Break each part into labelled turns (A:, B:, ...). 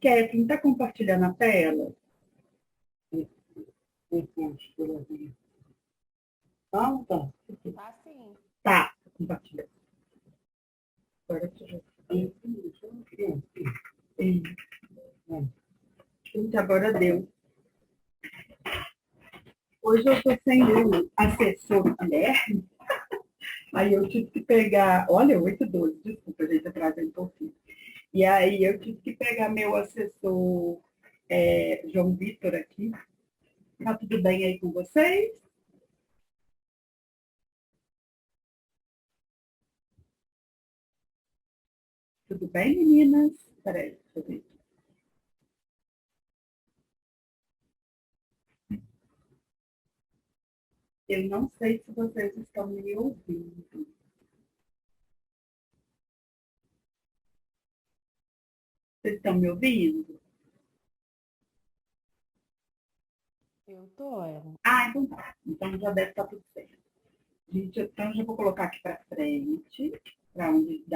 A: Kevin, está compartilhando a tela? Não, tá.
B: Tá sim.
A: Tá, compartilhando. Agora que já... Gente, agora deu. Hoje eu estou sem o assessor Guilherme, aí eu tive que pegar, olha, 8:12, desculpa, gente, atrasei um pouquinho. E aí eu tive que pegar meu assessor João Vitor aqui. Tá tudo bem aí com vocês? Tudo bem, meninas? Peraí, deixa eu ver. Eu não sei se vocês estão me ouvindo. Vocês estão me ouvindo?
B: Eu tô, ela.
A: Ah, então tá. Então já deve estar tudo certo. Gente, então já vou colocar aqui para frente, da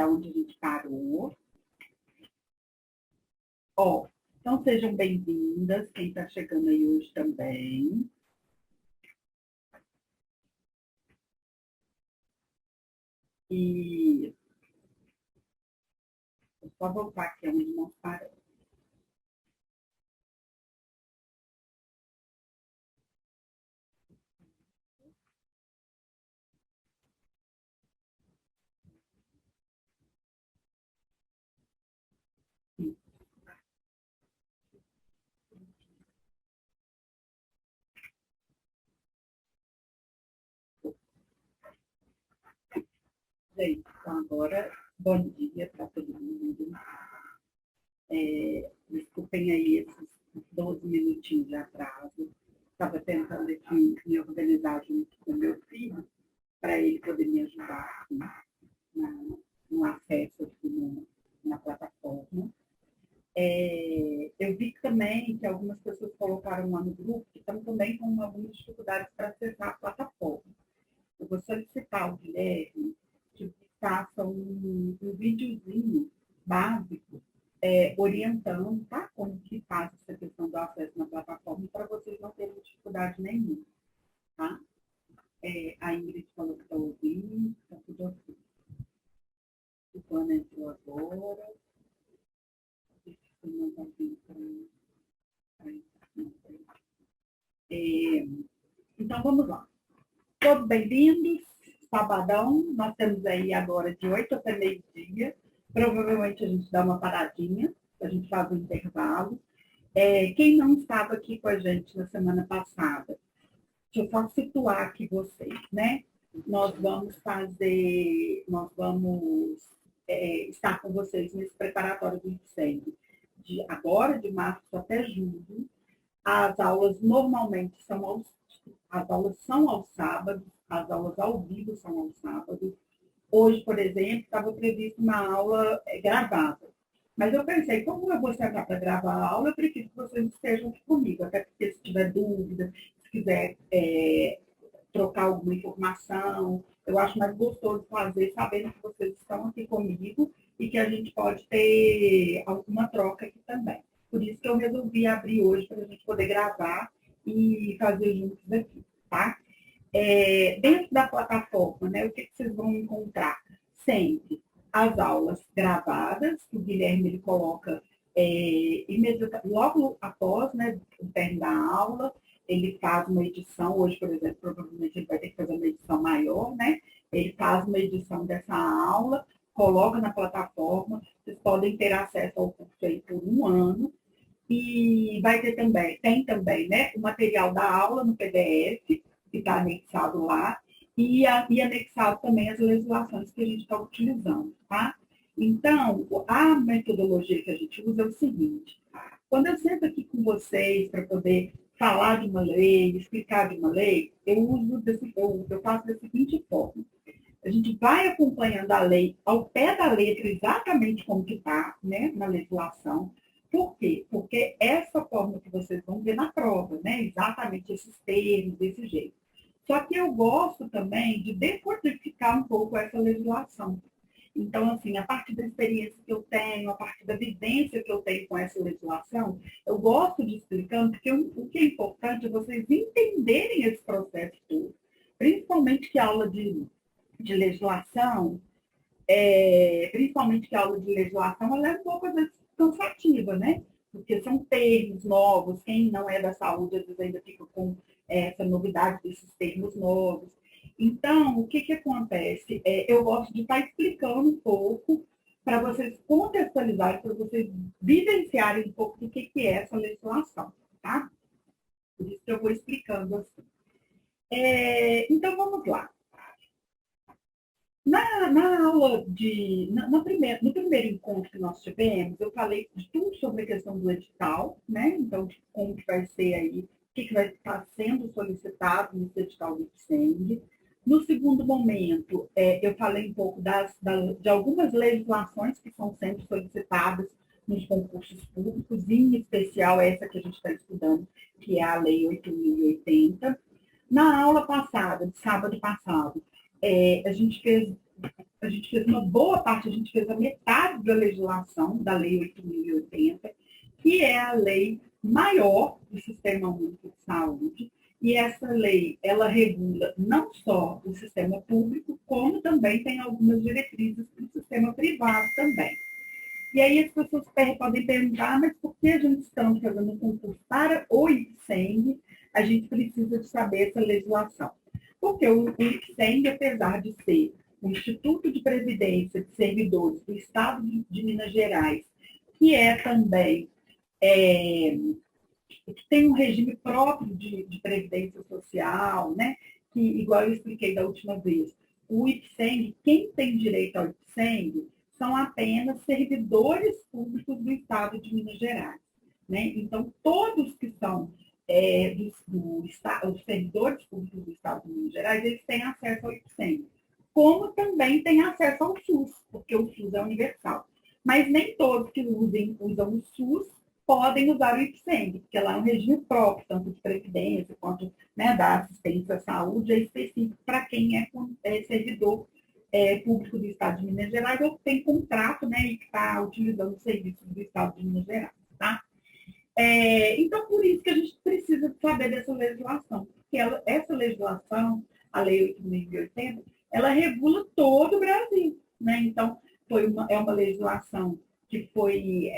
A: onde a gente parou. Ó, então sejam bem-vindas, quem está chegando aí hoje também. E vou só voltar aqui onde nós paramos. Gente, então agora, bom dia para todo mundo. Desculpem aí esses 12 minutinhos de atraso. Estava tentando aqui me organizar junto com meu filho, para ele poder me ajudar aqui no acesso aqui na plataforma. Eu vi também que algumas pessoas colocaram lá no grupo que estão também com algumas dificuldades para acessar a plataforma. Eu vou solicitar ao Guilherme que faça um videozinho básico orientando, tá? Como que faz essa questão do acesso na plataforma para vocês não terem dificuldade nenhuma, tá? A Ingrid falou que está ouvindo, está tudo ok. O Ana entrou agora. Deixa eu mandar aqui para entrar. Então, vamos lá. Todos bem-vindos. Sabadão, nós temos aí agora de 8 até meio-dia. Provavelmente a gente dá uma paradinha, a gente faz um intervalo. Quem não estava aqui com a gente na semana passada, deixa eu só situar aqui vocês, né? Nós vamos estar com vocês nesse preparatório do incêndio de agora, de março até julho. As aulas normalmente as aulas são aos sábados, as aulas ao vivo são aos sábados. Hoje, por exemplo, estava prevista uma aula gravada. Mas eu pensei, como eu vou sentar para gravar a aula, eu prefiro que vocês estejam aqui comigo, até porque se tiver dúvida, se quiser trocar alguma informação, eu acho mais gostoso fazer sabendo que vocês estão aqui comigo e que a gente pode ter alguma troca aqui também. Por isso que eu resolvi abrir hoje para a gente poder gravar e fazer juntos aqui, tá? Dentro da plataforma, né, o que vocês vão encontrar? Sempre as aulas gravadas, que o Guilherme ele coloca logo após, né, o término da aula, ele faz uma edição, hoje, por exemplo, provavelmente ele vai ter que fazer uma edição maior, né? Ele faz uma edição dessa aula, coloca na plataforma, vocês podem ter acesso ao curso aí por um ano, e tem também, né, o material da aula no PDF, que está anexado lá, e anexado também as legislações que a gente está utilizando, tá? Então, a metodologia que a gente usa é o seguinte: quando eu sento aqui com vocês para poder falar de uma lei, explicar de uma lei, eu faço da seguinte forma. A gente vai acompanhando a lei ao pé da letra, exatamente como que está, né, na legislação. Por quê? Porque essa forma que vocês vão ver na prova, né, exatamente esses termos, desse jeito. Só que eu gosto também de decodificar um pouco essa legislação. Então, assim, a partir da experiência que eu tenho, a partir da vivência que eu tenho com essa legislação, eu gosto de explicando, porque o que é importante é vocês entenderem esse processo todo. Principalmente que a aula de legislação, principalmente que a aula de legislação, ela é um pouco, às vezes, cansativa, né? Porque são termos novos, quem não é da saúde, às vezes ainda fica com essa novidade desses termos novos. Então, o que acontece? Eu gosto de estar explicando um pouco para vocês contextualizarem, para vocês vivenciarem um pouco do que é essa legislação, tá? Por isso que eu vou explicando assim. Então, vamos lá. Na aula no primeiro encontro que nós tivemos, eu falei de tudo sobre a questão do edital, né? Então, de como que vai ser aí, o que vai estar sendo solicitado nesse edital do IPSENG. No segundo momento, eu falei um pouco de algumas legislações que estão sendo solicitadas nos concursos públicos, em especial essa que a gente está estudando, que é a Lei 8.080. Na aula passada, de sábado passado, a gente fez uma boa parte, a gente fez a metade da legislação da Lei 8.080, que é a lei maior do Sistema Único de Saúde. E essa lei, ela regula não só o sistema público, como também tem algumas diretrizes para o sistema privado também. E aí as pessoas podem perguntar, mas por que a gente está fazendo um concurso para o IPSENG? A gente precisa de saber essa legislação. Porque o IPSENG, apesar de ser o Instituto de Previdência de Servidores do Estado de Minas Gerais, que é também, que tem um regime próprio de previdência social, né? Que, igual eu expliquei da última vez, o IPSENG, quem tem direito ao IPSENG são apenas servidores públicos do Estado de Minas Gerais. Né? Então, todos que são os servidores públicos do Estado de Minas Gerais, eles têm acesso ao IPSENG, como também têm acesso ao SUS, porque o SUS é universal. Mas nem todos que usam o SUS podem usar o IPSENG, porque lá é um regime próprio, tanto de previdência quanto, né, da assistência à saúde, é específico para quem é servidor público do Estado de Minas Gerais ou que tem contrato, né, e que está utilizando os serviços do Estado de Minas Gerais. Tá? Então, por isso que a gente precisa saber dessa legislação, porque essa legislação, a Lei 8.080, ela regula todo o Brasil. Né? Então, é uma legislação que foi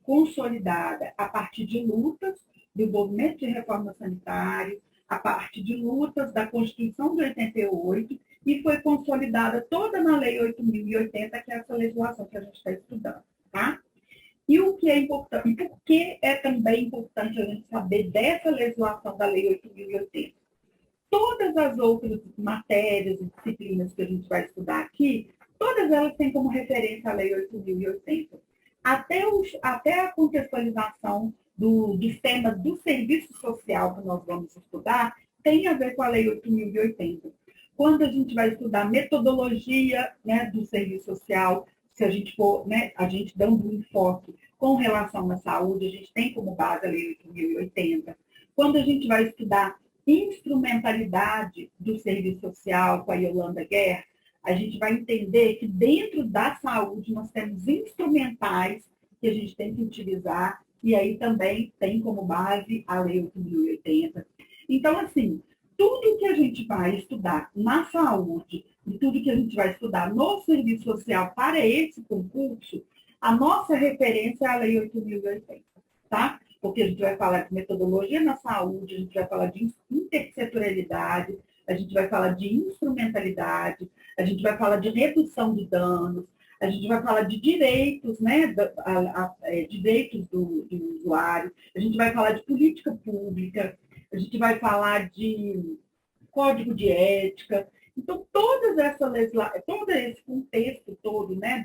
A: consolidada a partir de lutas do movimento de reforma sanitária, a partir de lutas da Constituição de 88, e foi consolidada toda na Lei 8.080, que é essa legislação que a gente está estudando. Tá? E o que é importante, e por que é também importante a gente saber dessa legislação da Lei 8.080? Todas as outras matérias e disciplinas que a gente vai estudar aqui, todas elas têm como referência a Lei 8.080. Até a contextualização dos temas do serviço social que nós vamos estudar tem a ver com a Lei 8.080. Quando a gente vai estudar metodologia, né, do serviço social, se a gente for, né, a gente dando um enfoque com relação à saúde, a gente tem como base a Lei 8.080. Quando a gente vai estudar instrumentalidade do serviço social com a Yolanda Guerra, a gente vai entender que dentro da saúde nós temos instrumentais que a gente tem que utilizar, e aí também tem como base a Lei 8.080. Então, assim, tudo que a gente vai estudar na saúde e tudo que a gente vai estudar no serviço social para esse concurso, a nossa referência é a Lei 8.080, tá? Porque a gente vai falar de metodologia na saúde, a gente vai falar de intersetorialidade, a gente vai falar de instrumentalidade, a gente vai falar de redução de danos, a gente vai falar de direitos, né, direitos do usuário, a gente vai falar de política pública, a gente vai falar de código de ética. Então, todo esse contexto todo, né,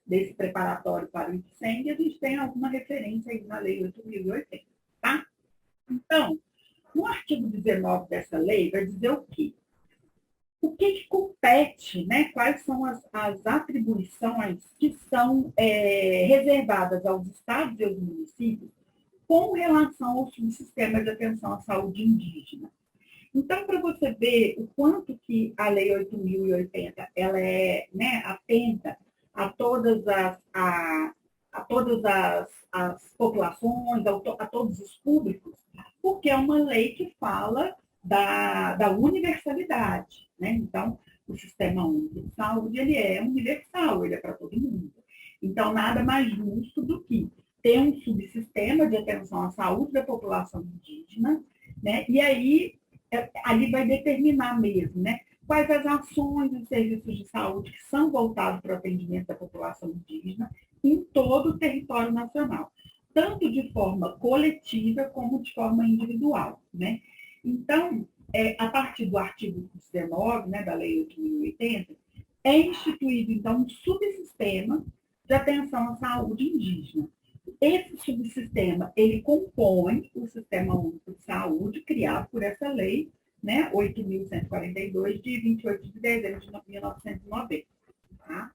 A: desse preparatório para o IPSENG, a gente tem alguma referência aí na Lei 8.080, tá? Então, no artigo 19 dessa lei, vai dizer o quê? O que compete, né? Quais são as atribuições que são reservadas aos estados e aos municípios com relação ao sistema de atenção à saúde indígena. Então, para você ver o quanto que a Lei 8.080 ela é, né, atenta a todas as populações, a todos os públicos, porque é uma lei que fala da universalidade, né? Então, o Sistema Único de Saúde, ele é universal, ele é para todo mundo. Então, nada mais justo do que ter um subsistema de atenção à saúde da população indígena, né? E aí, ali vai determinar mesmo, né? Quais as ações e serviços de saúde que são voltados para o atendimento da população indígena em todo o território nacional, tanto de forma coletiva como de forma individual, né? Então, a partir do artigo 19, né, da Lei 8.080, é instituído, então, um subsistema de atenção à saúde indígena. Esse subsistema, ele compõe o Sistema Único de Saúde, criado por essa lei, né, 8.142, de 28 de dezembro de 1990. Tá?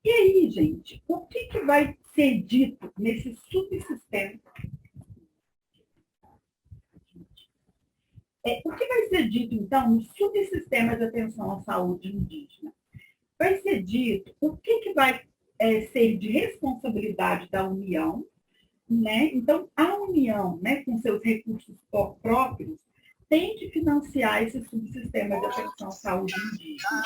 A: E aí, gente, o que vai ser dito nesse subsistema? O que vai ser dito, então, no subsistema de atenção à saúde indígena? Vai ser dito o que vai ser de responsabilidade da União, né? Então, a União, né, com seus recursos próprios, tem que financiar esse subsistema de atenção à saúde indígena.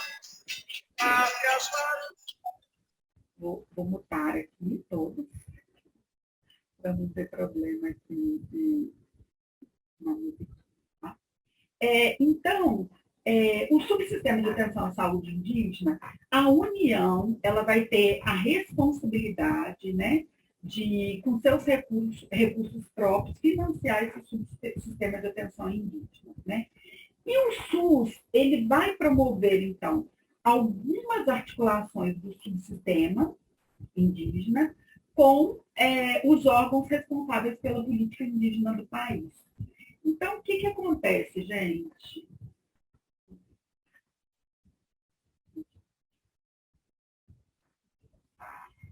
A: Vou mutar aqui todos, para não ter problema aqui de música. Tá? Então, o subsistema de atenção à saúde indígena, a União ela vai ter a responsabilidade, né, de, com seus recursos próprios, financiar esse subsistema de atenção indígena. Né? E o SUS, ele vai promover, então, algumas articulações do subsistema indígena com os órgãos responsáveis pela política indígena do país. Então, o que acontece, gente?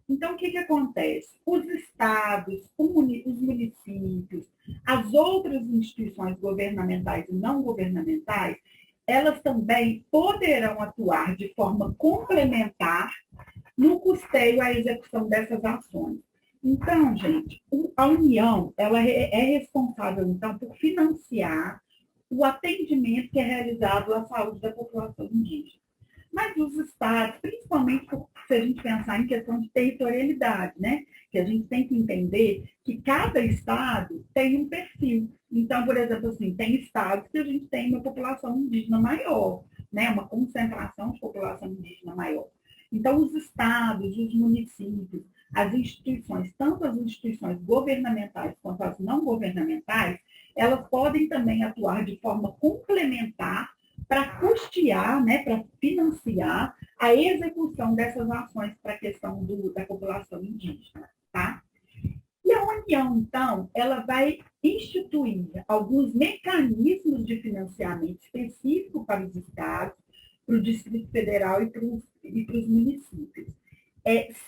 A: Então, o que acontece? Os estados, os municípios, as outras instituições governamentais e não governamentais, elas também poderão atuar de forma complementar no custeio à execução dessas ações. Então, gente, a União ela é responsável, então, por financiar o atendimento que é realizado à saúde da população indígena. Mas os estados, principalmente se a gente pensar em questão de territorialidade, né? Que a gente tem que entender que cada estado tem um perfil. Então, por exemplo, assim, tem estados que a gente tem uma população indígena maior, né? Uma concentração de população indígena maior. Então, os estados, os municípios, as instituições, tanto as instituições governamentais quanto as não governamentais, elas podem também atuar de forma complementar para custear, né, para financiar a execução dessas ações para a questão da população indígena. Tá? E a União, então, ela vai instituir alguns mecanismos de financiamento específico para os estados, para o Distrito Federal e para os municípios.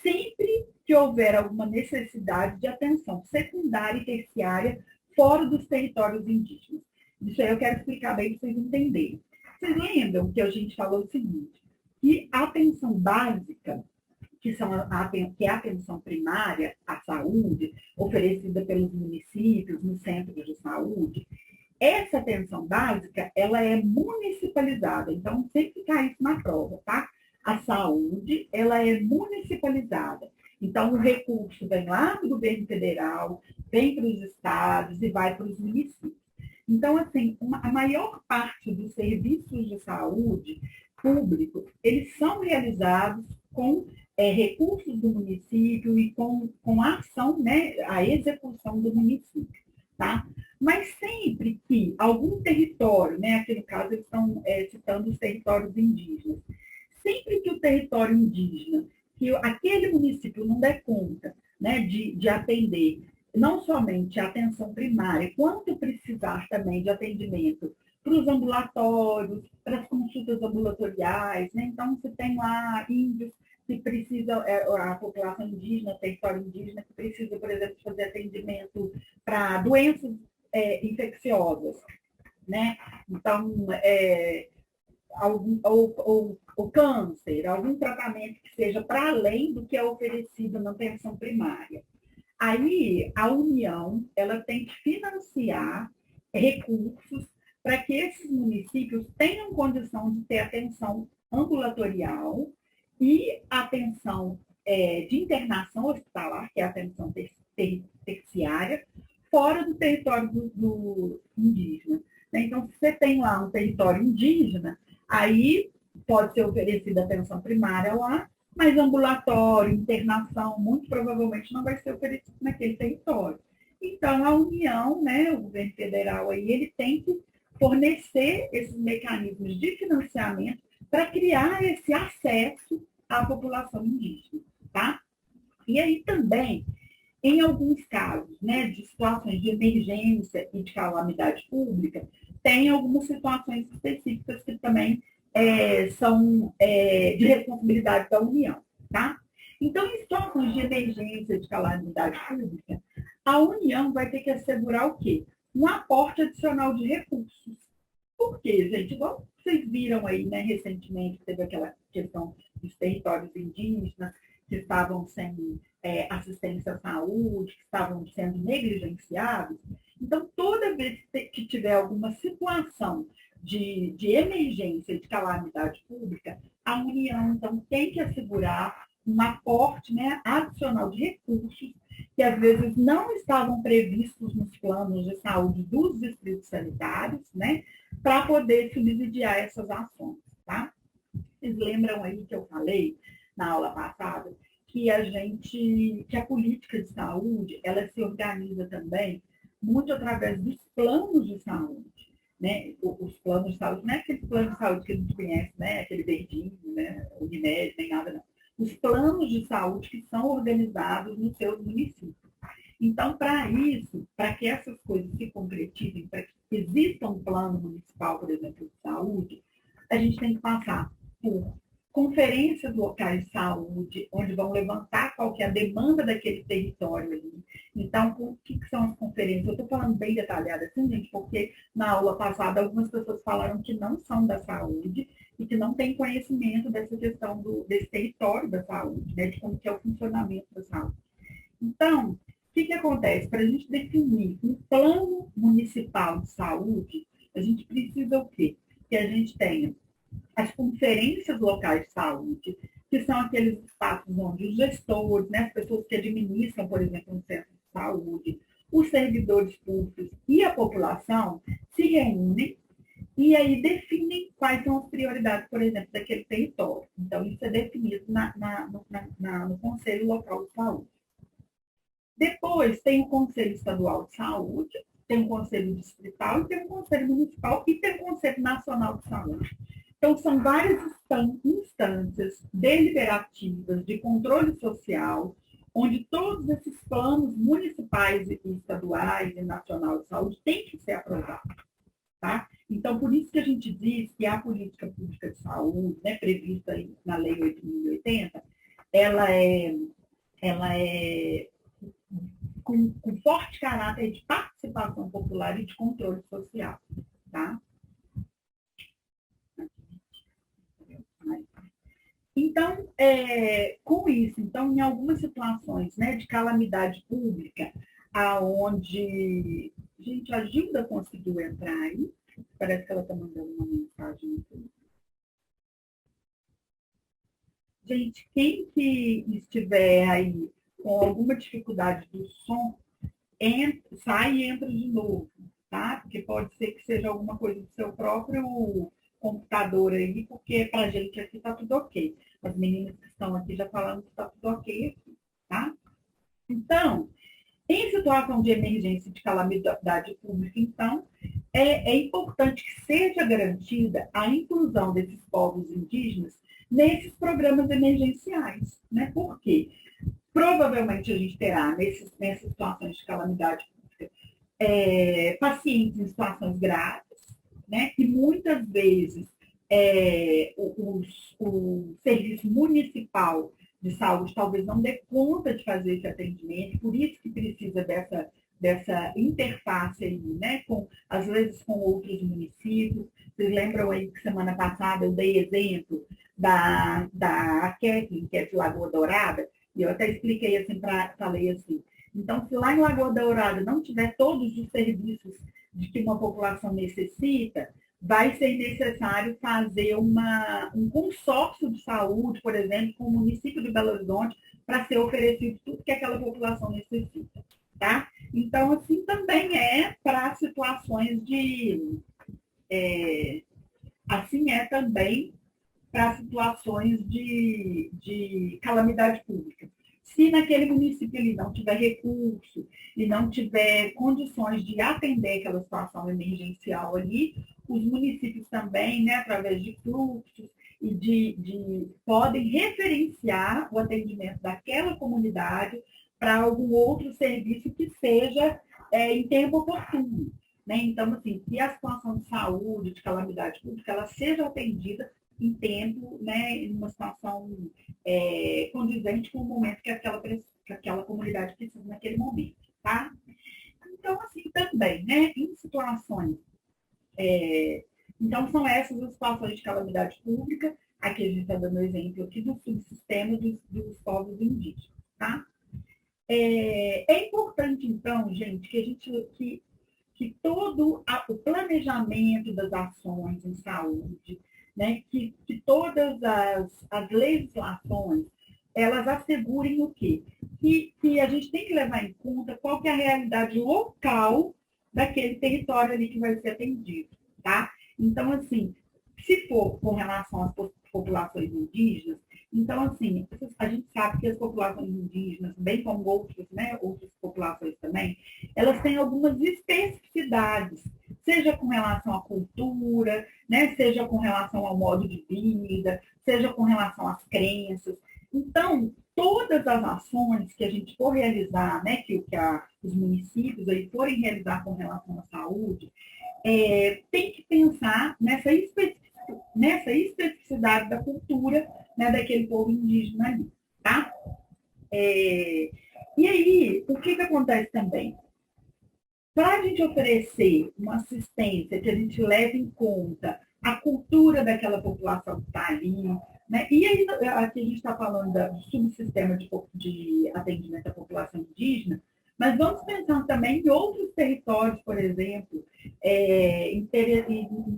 A: Sempre que houver alguma necessidade de atenção secundária e terciária fora dos territórios indígenas. Isso aí eu quero explicar bem para vocês entenderem. Vocês lembram que a gente falou o seguinte, que a atenção básica, que é a atenção primária à saúde, oferecida pelos municípios, nos centros de saúde, essa atenção básica, ela é municipalizada. Então, sempre cai isso na prova, tá? A saúde, ela é municipalizada. Então, o recurso vem lá do governo federal, vem para os estados e vai para os municípios. Então, assim, a maior parte dos serviços de saúde públicos, eles são realizados com recursos do município e com a ação, né, a execução do município. Tá? Mas sempre que algum território, né, aqui no caso eles estão citando os territórios indígenas, sempre que o território indígena, que aquele município não der conta, né, de atender não somente a atenção primária, quanto precisar também de atendimento para os ambulatórios, para as consultas ambulatoriais, né? Então, você tem lá índios se precisa, a população indígena, território indígena, que precisa, por exemplo, fazer atendimento para doenças infecciosas, né? Então, ou câncer, algum tratamento que seja para além do que é oferecido na atenção primária. Aí, a União, ela tem que financiar recursos para que esses municípios tenham condição de ter atenção ambulatorial e atenção de internação hospitalar, que é a atenção terciária, fora do território do indígena. Então, se você tem lá um território indígena, aí pode ser oferecida atenção primária lá, mas ambulatório, internação, muito provavelmente não vai ser oferecido naquele território. Então, a União, né, o governo federal, aí, ele tem que fornecer esses mecanismos de financiamento para criar esse acesso à população indígena. Tá? E aí também, em alguns casos, né, de situações de emergência e de calamidade pública, tem algumas situações específicas que também são de responsabilidade da União. Tá? Então, em situações de emergência e de calamidade pública, a União vai ter que assegurar o quê? Um aporte adicional de recursos. Por quê, gente? Igual vocês viram aí, né, recentemente, teve aquela questão dos territórios indígenas que estavam sem assistência à saúde, que estavam sendo negligenciados. Então, toda vez que tiver alguma situação de emergência, de calamidade pública, a União, então, tem que assegurar um aporte, né, adicional de recursos que às vezes não estavam previstos nos planos de saúde dos distritos sanitários, né, para poder subsidiar essas ações. Tá? Vocês lembram aí que eu falei na aula passada que a política de saúde, ela se organiza também muito através dos planos de saúde. Né? Os planos de saúde, não é aquele plano de saúde que a gente conhece, né? Aquele verdinho, né? Unimed, nem nada, não. Os planos de saúde que são organizados nos seus municípios. Então, para isso, para que essas coisas se concretizem, para que exista um plano municipal, por exemplo, de saúde, a gente tem que passar por conferências locais de saúde, onde vão levantar qual que é a demanda daquele território ali. Então, o que são as conferências? Eu estou falando bem detalhado assim, gente, porque na aula passada algumas pessoas falaram que não são da saúde e que não têm conhecimento dessa questão desse território da saúde, né, de como que é o funcionamento da saúde. Então, o que acontece? Para a gente definir um plano municipal de saúde, a gente precisa o quê? Que a gente tenha as conferências locais de saúde, que são aqueles espaços onde os gestores, né, as pessoas que administram, por exemplo, um centro de saúde, os servidores públicos e a população se reúnem e aí definem quais são as prioridades, por exemplo, daquele território. Então, isso é definido no Conselho Local de Saúde. Depois, tem o Conselho Estadual de Saúde, tem o Conselho Distrital, tem o Conselho Municipal e tem o Conselho Nacional de Saúde. Então, são várias instâncias deliberativas de controle social, onde todos esses planos municipais e estaduais e nacional de saúde têm que ser aprovados. Tá? Então, por isso que a gente diz que a política pública de saúde, né, prevista na Lei 8.080, ela é com forte caráter de participação popular e de controle social. Tá? Então, com isso, então, em algumas situações, né, de calamidade pública, aonde, gente, a Gilda conseguiu entrar aí, parece que ela está mandando uma mensagem aqui. Gente, quem que estiver aí com alguma dificuldade do som, sai e entra de novo, tá? Porque pode ser que seja alguma coisa do seu próprio computador aí, porque para a gente aqui está tudo ok. As meninas que estão aqui já falando que está tudo ok aqui, tá? Então, em situação de emergência de calamidade pública, então, é importante que seja garantida a inclusão desses povos indígenas nesses programas emergenciais, né? Por quê? Provavelmente a gente terá, nessas situações de calamidade pública, pacientes em situações graves, né? E muitas vezes o serviço municipal de saúde talvez não dê conta de fazer esse atendimento, por isso que precisa dessa interface aí, né, às vezes com outros municípios. Vocês lembram aí que semana passada eu dei exemplo da Kathleen, que é de Lagoa Dourada, e eu até expliquei assim, falei assim, então se lá em Lagoa Dourada não tiver todos os serviços de que uma população necessita, vai ser necessário fazer um consórcio de saúde, por exemplo, com o município de Belo Horizonte, para ser oferecido tudo que aquela população necessita. Tá? Então, assim também é para situações assim é também para situações de calamidade pública. Se naquele município ele não tiver recurso e não tiver condições de atender aquela situação emergencial ali, os municípios também, né, através de fluxos e podem referenciar o atendimento daquela comunidade para algum outro serviço que seja em tempo oportuno. Né? Então, assim, que a situação de saúde, de calamidade pública, ela seja atendida em tempo, né, em uma situação condizente com o momento que aquela comunidade precisa naquele momento, tá? Então, assim, também, né, em situações, então são essas as situações de calamidade pública, aqui a gente está dando exemplo aqui do subsistema dos povos indígenas, tá? É importante, então, gente, que todo o planejamento das ações em saúde, né, que todas as legislações, elas assegurem o quê? Que a gente tem que levar em conta qual que é a realidade local daquele território ali que vai ser atendido, tá? Então, assim, se for com relação às populações indígenas, então, assim, a gente sabe que as populações indígenas, bem como outras populações também, elas têm algumas especificidades, seja com relação à cultura, né, seja com relação ao modo de vida, seja com relação às crenças. Então, todas as ações que a gente for realizar, né, que os municípios aí forem realizar com relação à saúde, tem que pensar nessa especificidade da cultura, né, daquele povo indígena ali, tá? E aí, o que acontece também? Para a gente oferecer uma assistência que a gente leve em conta a cultura daquela população que está ali, né? E aí, aqui a gente está falando do subsistema de atendimento à população indígena, mas vamos pensar também em outros territórios, por exemplo, em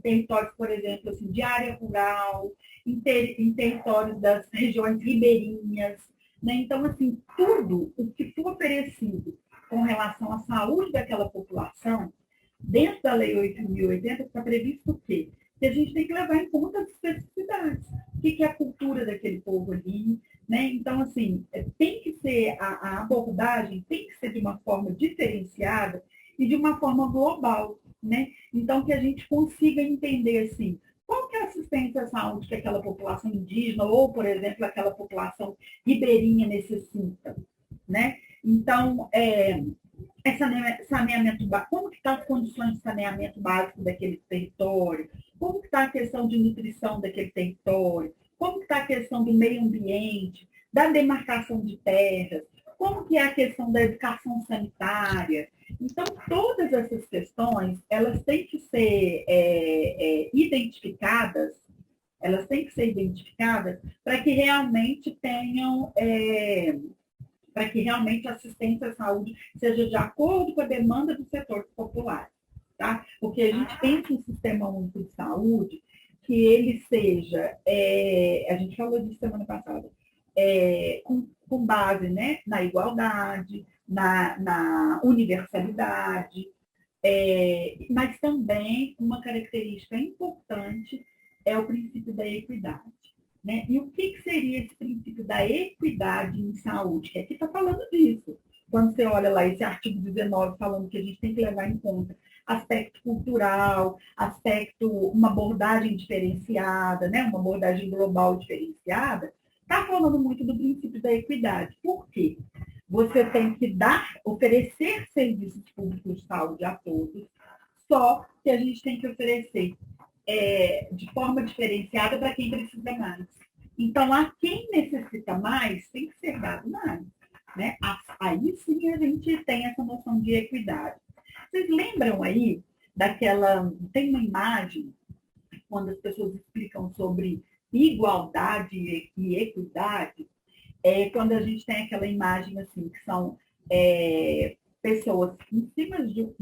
A: territórios, por exemplo, assim, de área rural, em territórios das regiões ribeirinhas, né? Então, assim, tudo o que for oferecido com relação à saúde daquela população, dentro da Lei 8.080 está previsto o quê? Que a gente tem que levar em conta as especificidades. O que é a cultura daquele povo ali, né? Então, assim, tem que ser, a abordagem tem que ser de uma forma diferenciada e de uma forma global, né? Então, que a gente consiga entender, assim, qual que é a assistência à saúde que aquela população indígena ou, por exemplo, aquela população ribeirinha necessita, né? Então, saneamento, como que estão as condições de saneamento básico daquele território, como que está a questão de nutrição daquele território, como que está a questão do meio ambiente, da demarcação de terras, como que é a questão da educação sanitária. Então, todas essas questões, elas têm que ser identificadas, para que realmente tenham para que realmente a assistência à saúde seja de acordo com a demanda do setor popular. Tá? Porque a gente pensa um sistema único de saúde que ele seja, a gente falou disso semana passada, com base, né, na igualdade, na universalidade, mas também uma característica importante é o princípio da equidade. Né? E o que seria esse princípio da equidade em saúde? Que aqui está falando disso. Quando você olha lá esse artigo 19 falando que a gente tem que levar em conta aspecto cultural, uma abordagem diferenciada, né? Uma abordagem global diferenciada, está falando muito do princípio da equidade. Por quê? Você tem que oferecer serviços públicos de saúde a todos, só que a gente tem que oferecer de forma diferenciada para quem precisa mais. Então, a quem necessita mais tem que ser dado mais. Né? Aí sim a gente tem essa noção de equidade. Vocês lembram aí daquela. Tem uma imagem, quando as pessoas explicam sobre igualdade e equidade, quando a gente tem aquela imagem assim, que são pessoas em cima de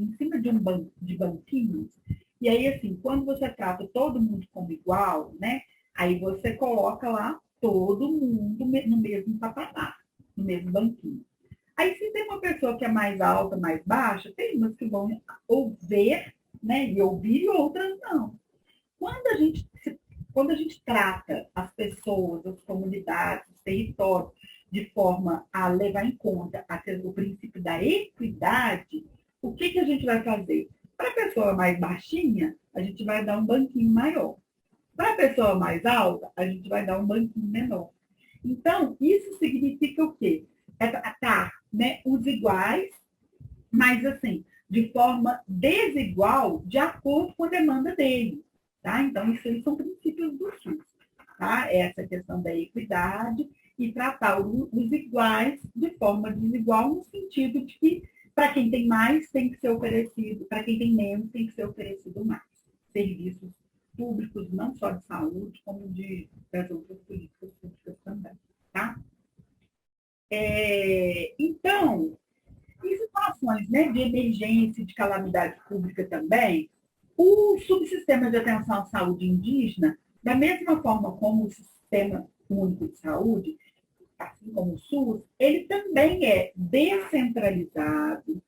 A: de banquinhos, e aí assim, quando você trata todo mundo como igual, né? Aí você coloca lá todo mundo no mesmo patamar, no mesmo banquinho. Aí se tem uma pessoa que é mais alta, mais baixa, tem umas que vão ouvir, né, e ouvir e outras não. Quando a gente, quando a gente trata as pessoas, as comunidades, os territórios, de forma a levar em conta o princípio da equidade, o que, que a gente vai fazer? Para a pessoa mais baixinha, a gente vai dar um banquinho maior. Para a pessoa mais alta, a gente vai dar um banquinho menor. Então, isso significa o quê? É tratar, né, os iguais, mas assim, de forma desigual, de acordo com a demanda dele. Tá? Então, isso aí são princípios do SUS. Tá? Essa questão da equidade e tratar os iguais de forma desigual, no sentido de que para quem tem mais tem que ser oferecido, para quem tem menos tem que ser oferecido mais. Serviços públicos, não só de saúde, como das outras políticas públicas também. Tá? Então, em situações, né, de emergência, de calamidade pública também, o subsistema de atenção à saúde indígena, da mesma forma como o Sistema Único de Saúde, assim como o SUS, ele também é descentralizado,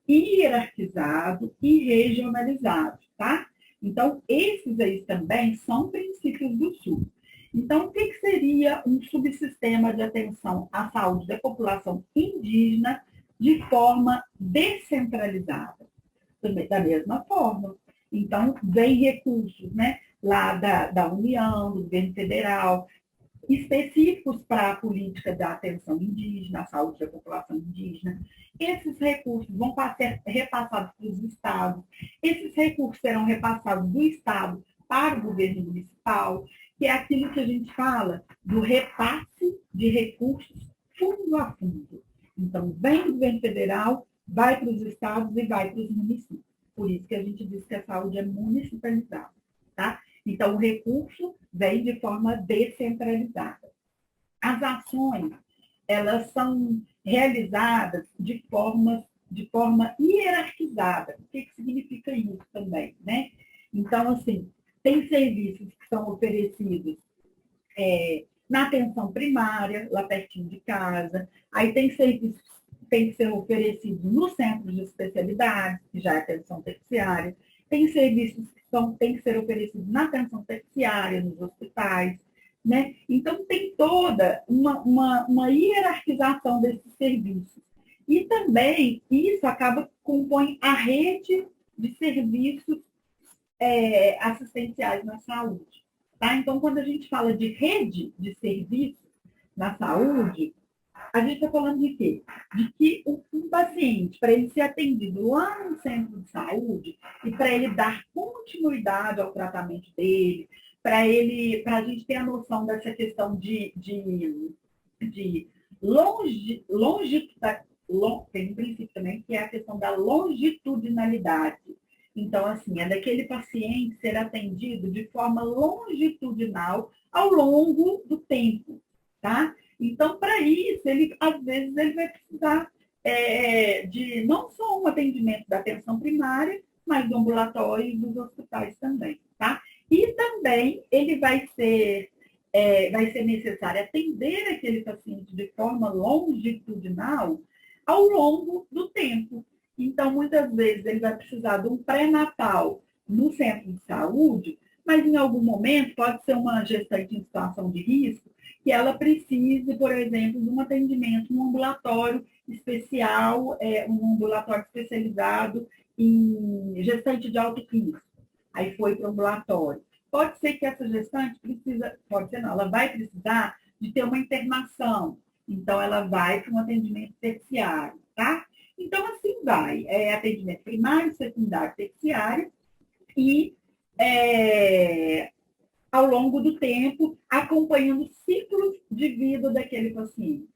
A: hierarquizado e regionalizado, tá? Então, esses aí também são princípios do SUS. Então, o que seria um subsistema de atenção à saúde da população indígena de forma descentralizada? Também da mesma forma. Então, vem recursos, né, lá da União, do governo federal, específicos para a política da atenção indígena, a saúde da população indígena. Esses recursos vão ser repassados para os estados, esses recursos serão repassados do estado para o governo municipal, que é aquilo que a gente fala do repasse de recursos fundo a fundo. Então, vem do governo federal, vai para os estados e vai para os municípios. Por isso que a gente diz que a saúde é municipalizada. Tá? Então, o recurso vem de forma descentralizada. As ações, elas são realizadas de forma hierarquizada. O que significa isso também, né? Então, assim, tem serviços que são oferecidos na atenção primária, lá pertinho de casa. Aí tem serviços que têm que ser oferecidos no centro de especialidade, que já é atenção terciária. Tem serviços que têm que ser oferecidos na atenção terciária, nos hospitais. Né? Então, tem toda uma hierarquização desses serviços. E também isso compõe a rede de serviços assistenciais na saúde. Tá? Então, quando a gente fala de rede de serviços na saúde, a gente está falando de quê? De que um paciente, para ele ser atendido lá no centro de saúde e para ele dar continuidade ao tratamento dele, para a gente ter a noção dessa questão de tem um princípio também que é a questão da longitudinalidade. Então, assim, é daquele paciente ser atendido de forma longitudinal ao longo do tempo, tá? Então, para isso, às vezes, ele vai precisar de não só um atendimento da atenção primária, mas do ambulatório e dos hospitais também, tá? E também ele vai ser necessário atender aquele paciente de forma longitudinal ao longo do tempo. Então, muitas vezes, ele vai precisar de um pré-natal no centro de saúde, mas em algum momento pode ser uma gestante em situação de risco, que ela precise, por exemplo, de um atendimento no ambulatório especial, um ambulatório especializado em gestante de alto risco. Aí foi para o ambulatório. Pode ser que essa gestante pode ser não, ela vai precisar de ter uma internação. Então, ela vai para um atendimento terciário, tá? Então, assim vai. Atendimento primário, secundário, terciário e ao longo do tempo, acompanhando ciclos de vida daquele paciente.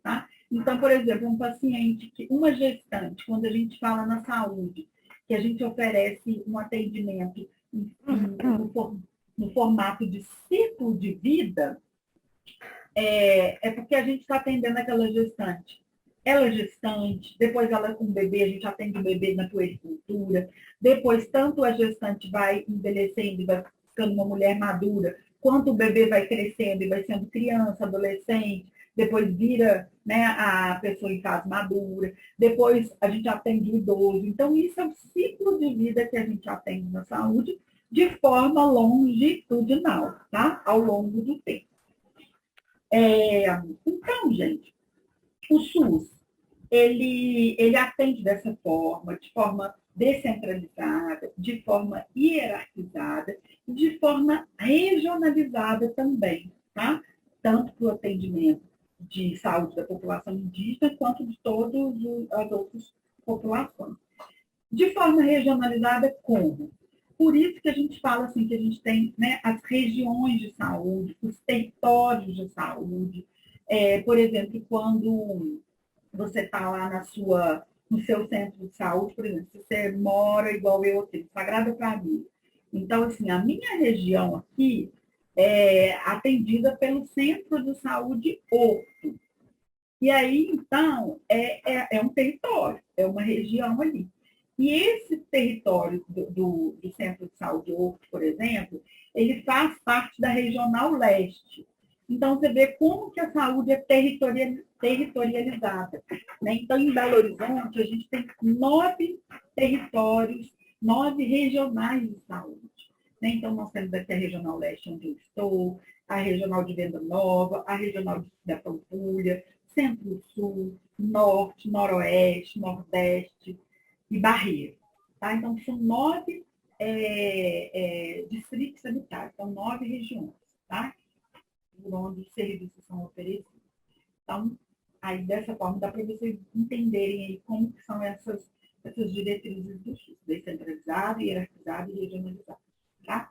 A: Tá? Então, por exemplo, um paciente, uma gestante, quando a gente fala na saúde, que a gente oferece um atendimento no formato de ciclo de vida, é porque a gente está atendendo aquela gestante. Ela é gestante, depois ela com o bebê, a gente atende o bebê na puericultura, depois tanto a gestante vai envelhecendo e vai ficando uma mulher madura, quanto o bebê vai crescendo e vai sendo criança, adolescente, depois vira, né, a pessoa em fase madura, depois a gente atende o idoso. Então, isso é o ciclo de vida que a gente atende na saúde de forma longitudinal, tá? Ao longo do tempo. Então, gente, o SUS, ele atende dessa forma, de forma descentralizada, de forma hierarquizada e de forma regionalizada também, tá? Tanto para o atendimento de saúde da população indígena, quanto de todas as outras populações. De forma regionalizada, como? Por isso que a gente fala assim, que a gente tem, né, as regiões de saúde, os territórios de saúde. Por exemplo, quando você está lá no seu centro de saúde, por exemplo, se você mora igual eu aqui, Sagrada Família. Então, assim, a minha região aqui é atendida pelo Centro de Saúde Horto. E aí, então, é um território, é uma região ali. E esse território do Centro de Saúde Horto, por exemplo, ele faz parte da Regional Leste. Então, você vê como que a saúde é territorializada. Né? Então, em Belo Horizonte, a gente tem 9 territórios, 9 regionais de saúde. Né? Então, nós temos aqui a Regional Leste, onde eu estou, a Regional de Venda Nova, a Regional da Pampulha, Centro-Sul, Norte, Noroeste, Nordeste e Barreiro. Tá? Então, são 9 distritos sanitários, são 9 regiões, tá? Por onde os serviços são oferecidos. Então, aí dessa forma dá para vocês entenderem aí como que são essas diretrizes do SUS, descentralizado, hierarquizado e regionalizado. Tá?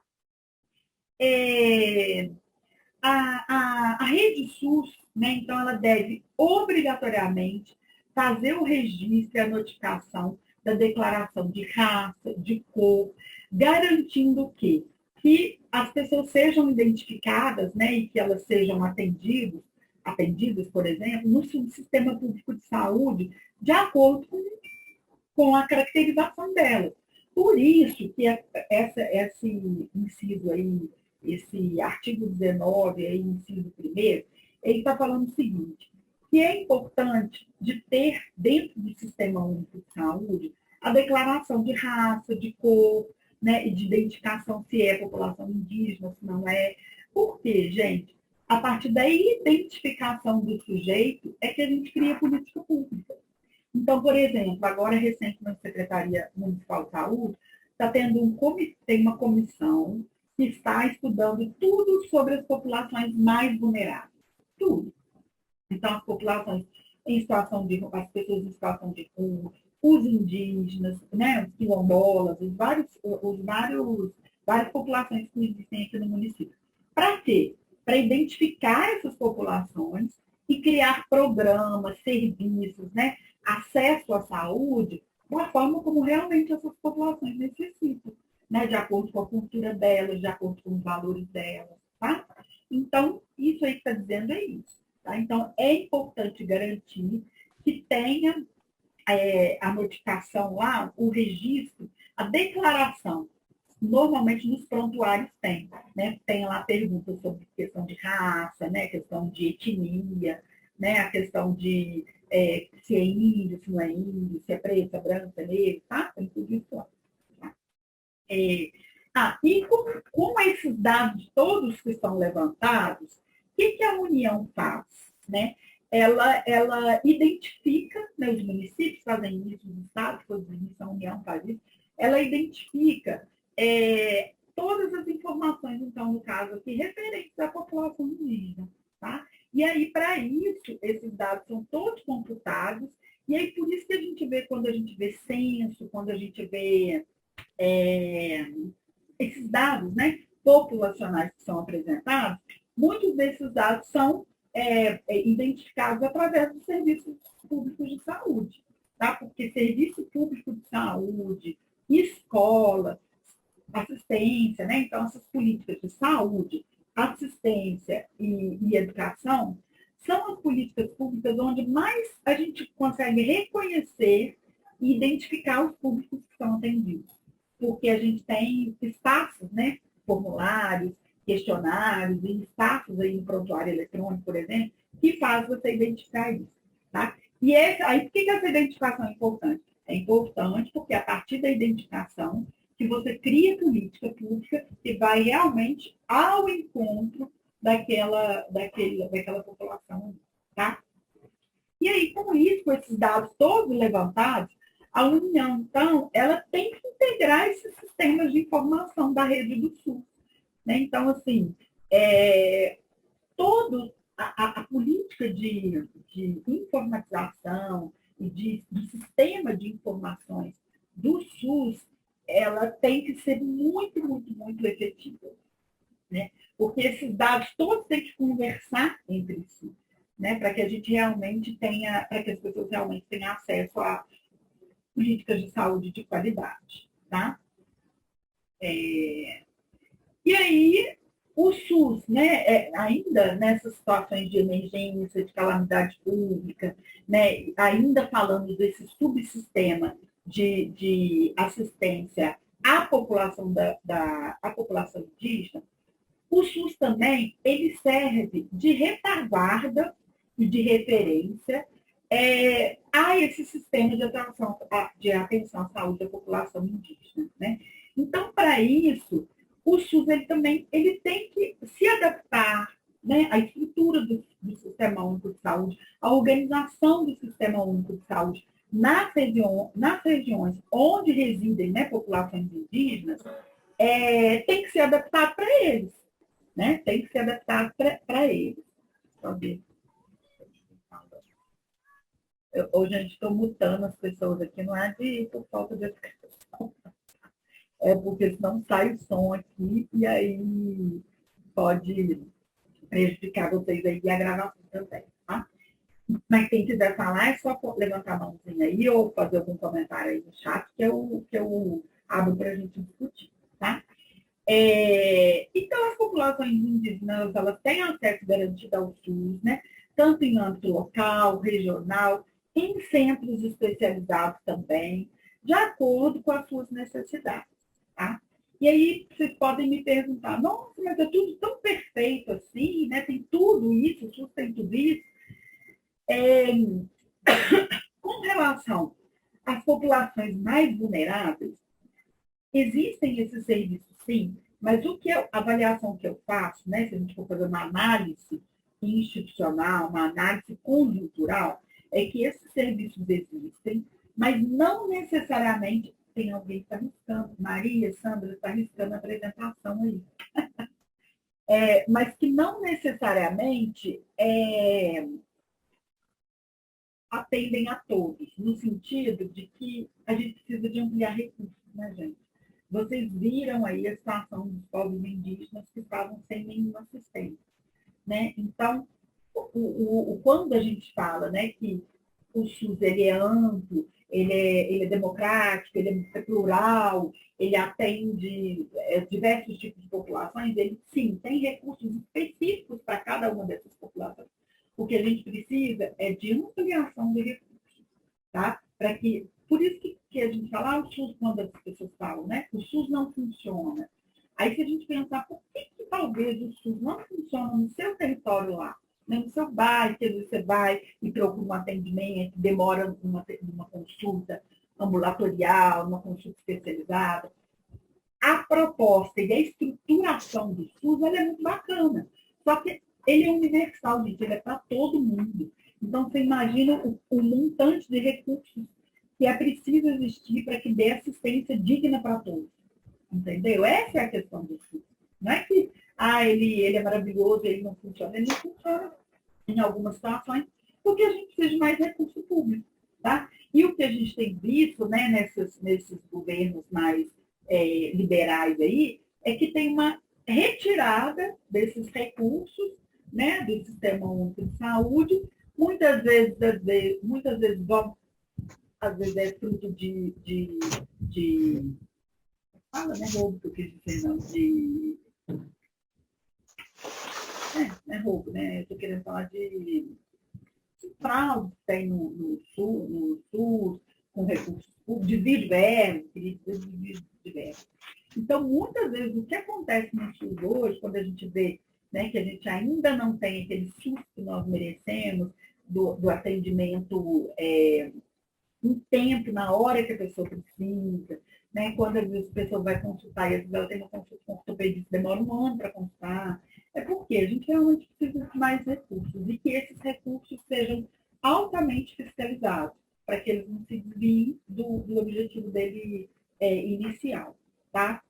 A: A rede SUS, né, então, ela deve obrigatoriamente fazer o registro e a notificação da declaração de raça, de cor, garantindo que as pessoas sejam identificadas, né, e que elas sejam atendidas, por exemplo, no sistema público de saúde, de acordo com a caracterização delas. Por isso que esse inciso aí, esse artigo 19, aí, inciso 1º, ele está falando o seguinte, que é importante de ter dentro do Sistema Único de Saúde a declaração de raça, de cor, né, e de identificação se é população indígena, se não é. Por quê, gente? A partir da identificação do sujeito é que a gente cria política pública. Então, por exemplo, agora recente na Secretaria Municipal de Saúde, tem uma comissão que está estudando tudo sobre as populações mais vulneráveis. Tudo. Então, as populações em situação de as pessoas em situação de rua, os indígenas, né, os quilombolas, várias populações que existem aqui no município. Para quê? Para identificar essas populações e criar programas, serviços, né, acesso à saúde, da forma como realmente essas populações necessitam, né, de acordo com a cultura delas, de acordo com os valores delas. Tá? Então, isso aí que está dizendo é isso. Tá? Então, é importante garantir que tenha a notificação lá, o registro, a declaração. Normalmente nos prontuários tem, né? Tem lá perguntas sobre questão de raça, né? Questão de etnia, né? A questão de se é índio, se não é índio, se é preto, se é branco, se é negro, tá? Tem tudo isso lá. Tá? E com esses dados todos que estão levantados, o que a União faz? Né? Ela identifica, né, os municípios fazem isso, os estados, todos isso, a União faz isso, ela identifica todas as informações, então, no caso aqui, referentes à população indígena. Tá? E aí, para isso, esses dados são todos computados, e aí por isso que a gente vê, quando a gente vê censo, quando a gente vê esses dados, né? populacionais que são apresentados, muitos desses dados são identificados através dos serviços públicos de saúde, tá? Porque serviço público de saúde, escola, assistência, né? Então, essas políticas de saúde, assistência e educação são as políticas públicas onde mais a gente consegue reconhecer e identificar os públicos que são atendidos. Porque a gente tem espaços, né? Formulários, questionários e espaços aí no prontuário eletrônico, por exemplo, que faz você identificar isso. Tá? E aí, por que essa identificação é importante? É importante porque a partir da identificação que você cria política pública que vai realmente ao encontro daquela população. Tá? E aí, com isso, com esses dados todos levantados, a União, então, ela tem que integrar esses sistemas de informação da rede do SUS. Né? Então, assim, a política de informatização e do sistema de informações do SUS, ela tem que ser muito, muito, muito efetiva. Né? Porque esses dados todos têm que conversar entre si, né? Para que a gente realmente tenha, para que as pessoas realmente tenham acesso a políticas de saúde de qualidade. Tá? E aí, o SUS, né, ainda nessas situações de emergência, de calamidade pública, né, ainda falando desse subsistema de assistência à população, à população indígena, o SUS também ele serve de retaguarda e de referência a esse sistema de atenção à saúde da população indígena. Né? Então, para isso, o SUS ele tem que se adaptar, né, à estrutura do Sistema Único de Saúde, à organização do Sistema Único de Saúde nas regiões onde residem, né, populações indígenas, tem que se adaptar para eles. Né? Tem que se adaptar para eles. Hoje a gente está mutando as pessoas aqui, não é por falta de educação. É porque senão sai o som aqui e aí pode prejudicar vocês aí e a gravação também, tá? Mas quem quiser falar é só levantar a mãozinha aí ou fazer algum comentário aí no chat que eu abro para a gente discutir, tá? Então, as populações indígenas, elas têm acesso garantido ao SUS, né? Tanto em âmbito local, regional, em centros especializados também, de acordo com as suas necessidades. Tá? E aí, vocês podem me perguntar, nossa, mas é tudo tão perfeito assim, né? Tem tudo isso, o SUS tem tudo isso. Com relação às populações mais vulneráveis, existem esses serviços, sim, mas a avaliação que eu faço, né, se a gente for fazer uma análise institucional, uma análise conjuntural, é que esses serviços existem, mas não necessariamente tem alguém que está riscando. Maria, Sandra, está riscando a apresentação aí. Mas que não necessariamente atendem a todos, no sentido de que a gente precisa de ampliar recursos, né, gente? Vocês viram aí a situação dos povos indígenas que estavam sem nenhuma assistência. Né? Então, quando a gente fala, né, que o SUS ele é amplo, ele é democrático, ele é plural, ele atende diversos tipos de populações, ele sim tem recursos específicos para cada uma dessas populações. O que a gente precisa é de ampliação de recursos, tá? Por isso que a gente fala, o SUS, quando as pessoas falam, né? O SUS não funciona. Aí, se a gente pensar, por que talvez o SUS não funciona no seu território lá, né? No seu bairro, que você vai e procura um atendimento, demora uma consulta ambulatorial, uma consulta especializada. A proposta e a estruturação do SUS ela é muito bacana. Só que ele é universal, gente, ele é para todo mundo. Então, você imagina o montante de recursos que é preciso existir para que dê assistência digna para todos. Entendeu? Essa é a questão do SUS. Não é que ele é maravilhoso, ele não funciona. Ele não funciona em algumas situações, porque a gente precisa de mais recurso público. Tá? E o que a gente tem visto, né, nesses governos mais liberais aí, é que tem uma retirada desses recursos, né, do Sistema Único de Saúde, muitas vezes às vezes é fruto de fala, né, roubo que eu quis dizer, não, não é roubo, né, eu estou querendo falar de fraude que tem no SUS, com recursos públicos, desvio de verbas, desvio de verbas. Então, muitas vezes, o que acontece no SUS hoje, quando a gente vê, né, que a gente ainda não tem aquele SUS que nós merecemos, do atendimento em tempo, na hora que a pessoa precisa, né? Quando às vezes a pessoa vai consultar e às vezes ela tem uma consulta com ortopedista, demora um ano para consultar, é porque a gente realmente precisa de mais recursos e que esses recursos sejam altamente fiscalizados, para que eles não se desviem do objetivo dele inicial, tá?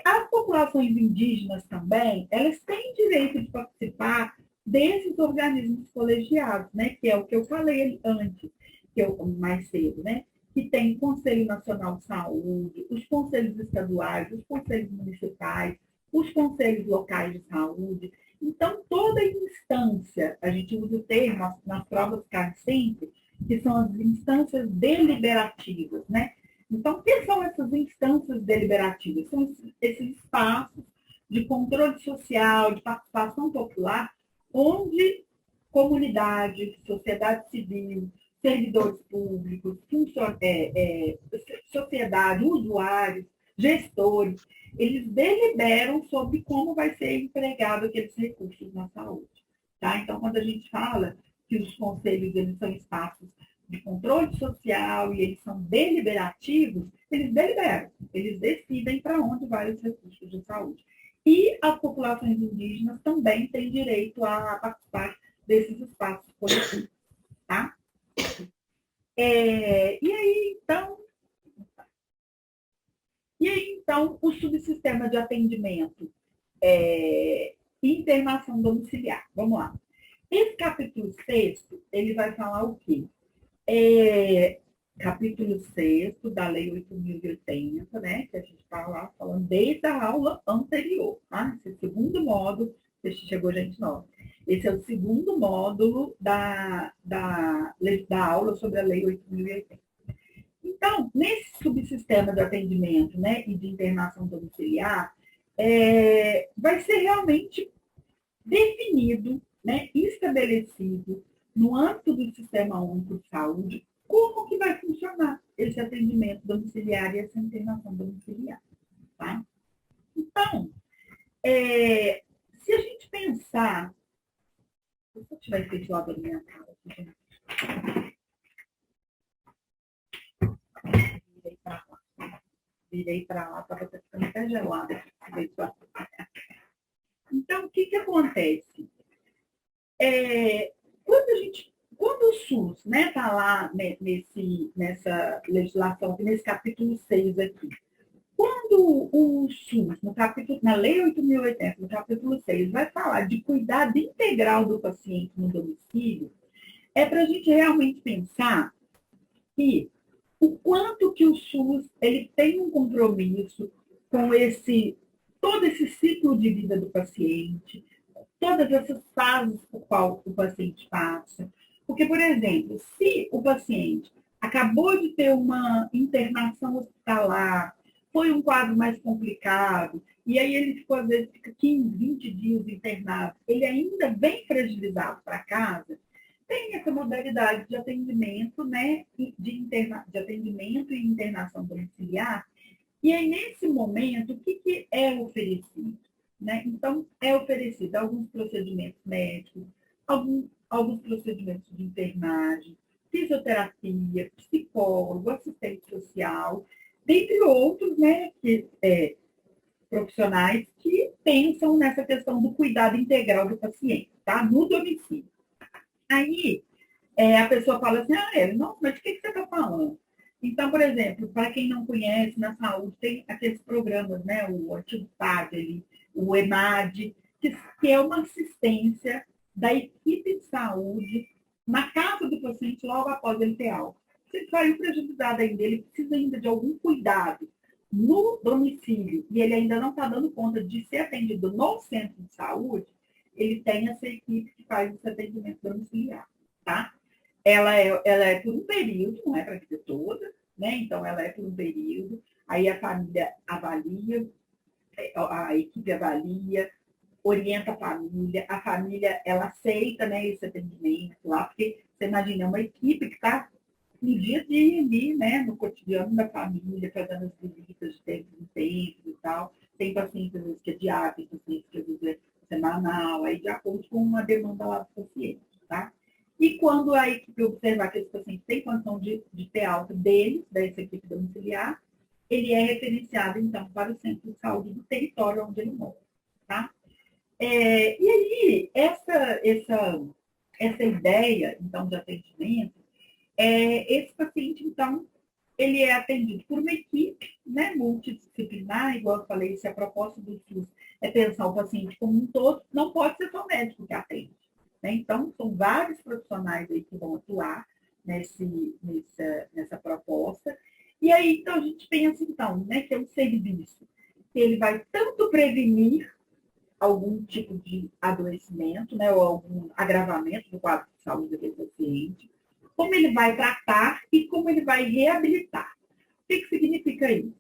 A: As populações indígenas também, elas têm direito de participar desses organismos colegiados, né? Que é o que eu falei antes, que eu mais cedo, né? Que tem o Conselho Nacional de Saúde, os conselhos estaduais, os conselhos municipais, os conselhos locais de saúde. Então, toda instância, a gente usa o termo nas provas cai sempre, que são as instâncias deliberativas, né? Então, o que são essas instâncias deliberativas? São esses espaços de controle social, de participação popular, onde comunidade, sociedade civil, servidores públicos, sociedade, usuários, gestores, eles deliberam sobre como vai ser empregado aqueles recursos na saúde. Tá? Então, quando a gente fala que os conselhos eles são espaços de controle social e eles são deliberativos, eles deliberam, eles decidem para onde vai os recursos de saúde. E as populações indígenas também têm direito a participar desses espaços coletivos, tá? Então, o subsistema de atendimento e internação domiciliar. Vamos lá. Esse capítulo 6, ele vai falar o quê? Capítulo 6 da Lei 8.080, né? Que a gente está lá falando desde a aula anterior, tá? Esse é o segundo módulo, chegou gente nova. Esse é o segundo módulo da aula sobre a Lei 8.080. Então, nesse subsistema de atendimento, né, e de internação domiciliar, vai ser realmente definido, né, estabelecido no âmbito do Sistema Único de Saúde como que vai funcionar esse atendimento domiciliar e essa internação domiciliar. Tá? Então, se a gente pensar... Se eu tiver efetuado a minha fala aqui, gente. Virei para lá, estava ficando até gelada. Então, o que acontece? Quando o SUS está lá nessa legislação, nesse capítulo 6 aqui, quando o SUS, na Lei 8.080, no capítulo 6, vai falar de cuidado integral do paciente no domicílio, é para a gente realmente pensar que o quanto que o SUS ele tem um compromisso com todo esse ciclo de vida do paciente, todas essas fases por qual o paciente passa. Porque, por exemplo, se o paciente acabou de ter uma internação hospitalar, foi um quadro mais complicado, e aí ele ficou, às vezes, 15, 20 dias internado, ele ainda vem fragilizado para casa, tem essa modalidade de atendimento, né, de atendimento e internação domiciliar. E aí, nesse momento, o que é oferecido? Né? Então, é oferecido alguns procedimentos médicos, alguns procedimentos de enfermagem, fisioterapia, psicólogo, assistente social, dentre outros, né, profissionais que pensam nessa questão do cuidado integral do paciente, tá? No domicílio. Aí, a pessoa fala assim, não, mas o que você está falando? Então, por exemplo, para quem não conhece, na saúde tem aqueles programas, né, o antigo PAD, o EMAD, que é uma assistência da equipe de saúde na casa do paciente logo após ele ter alta. Se ele saiu prejudicado ainda, ele precisa ainda de algum cuidado no domicílio e ele ainda não está dando conta de ser atendido no centro de saúde, ele tem essa equipe que faz esse atendimento domiciliar, tá? Ela é por um período, não é para a vida toda, né? Então, ela é por um período, aí a família avalia, a equipe avalia, orienta a família, ela aceita, né, esse atendimento lá, porque você imagina, é uma equipe que está no dia a dia ali, né, no cotidiano da família, fazendo as visitas de tempos em tempos e tal. Tem pacientes, às vezes, que é diário, tem pacientes que às vezes é semanal, aí de acordo com a demanda lá do paciente, tá? E quando a equipe observar que esse paciente tem condição de ter alta deles, dessa equipe domiciliar, ele é referenciado, então, para o centro de saúde do território onde ele mora, tá? E aí, essa ideia, então, de atendimento, esse paciente, então, ele é atendido por uma equipe, né, multidisciplinar, igual eu falei, se a proposta do SUS é pensar o paciente como um todo, não pode ser só o médico que atende, né? Então, são vários profissionais aí que vão atuar nessa proposta. E aí, então, a gente pensa, então, né, que é um serviço que ele vai tanto prevenir algum tipo de adoecimento, né, ou algum agravamento do quadro de saúde do paciente, como ele vai tratar e como ele vai reabilitar. O que significa isso?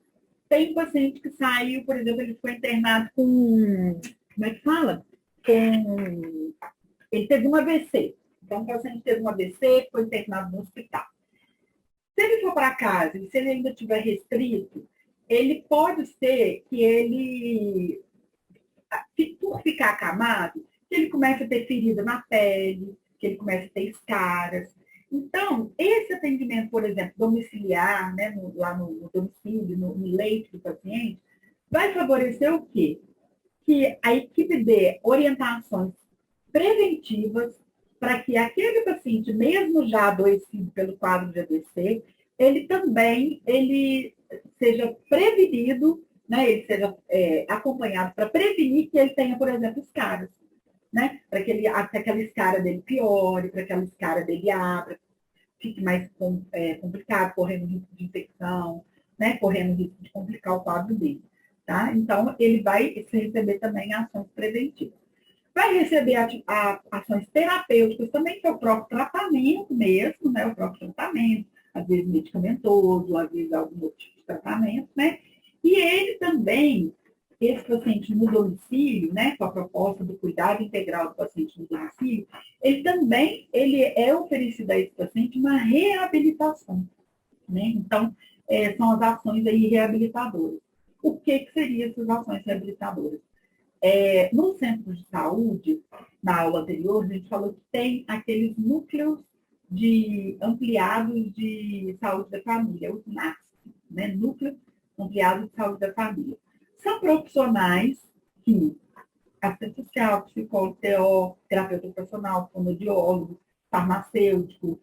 A: Tem um paciente que saiu, por exemplo, ele foi internado com, como é que fala? Ele teve um AVC. Então, o paciente teve um AVC, foi internado no hospital. Se ele for para casa e se ele ainda estiver restrito, ele pode ser que ele, por ficar acamado, que ele comece a ter ferida na pele, que ele comece a ter escaras. Então, esse atendimento, por exemplo, domiciliar, né, lá no domicílio, no leito do paciente, vai favorecer o quê? Que a equipe dê orientações preventivas para que aquele paciente, mesmo já adoecido pelo quadro de AVC, ele seja prevenido, né, ele seja acompanhado para prevenir que ele tenha, por exemplo, escaras, né, para que aquela escara dele piore, para que aquela escara dele abra, fique mais complicado, correndo risco de infecção, né, correndo risco de complicar o quadro dele. Tá? Então, ele vai receber também ações preventivas. Vai receber ações terapêuticas também, que é o próprio tratamento mesmo, né? O próprio tratamento, às vezes medicamentoso, às vezes algum outro tipo de tratamento, né? E ele também, esse paciente no domicílio, né, com a proposta do cuidado integral do paciente no domicílio, ele é oferecido a esse paciente uma reabilitação, né? Então, são as ações aí reabilitadoras. O que seriam essas ações reabilitadoras? No centro de saúde, na aula anterior, a gente falou que tem aqueles núcleos ampliados de saúde da família, os NAS, né? Núcleo Ampliado de Saúde da Família. São profissionais que, assistente social, psicólogo, TO, terapeuta ocupacional, fonoaudiólogo, farmacêutico,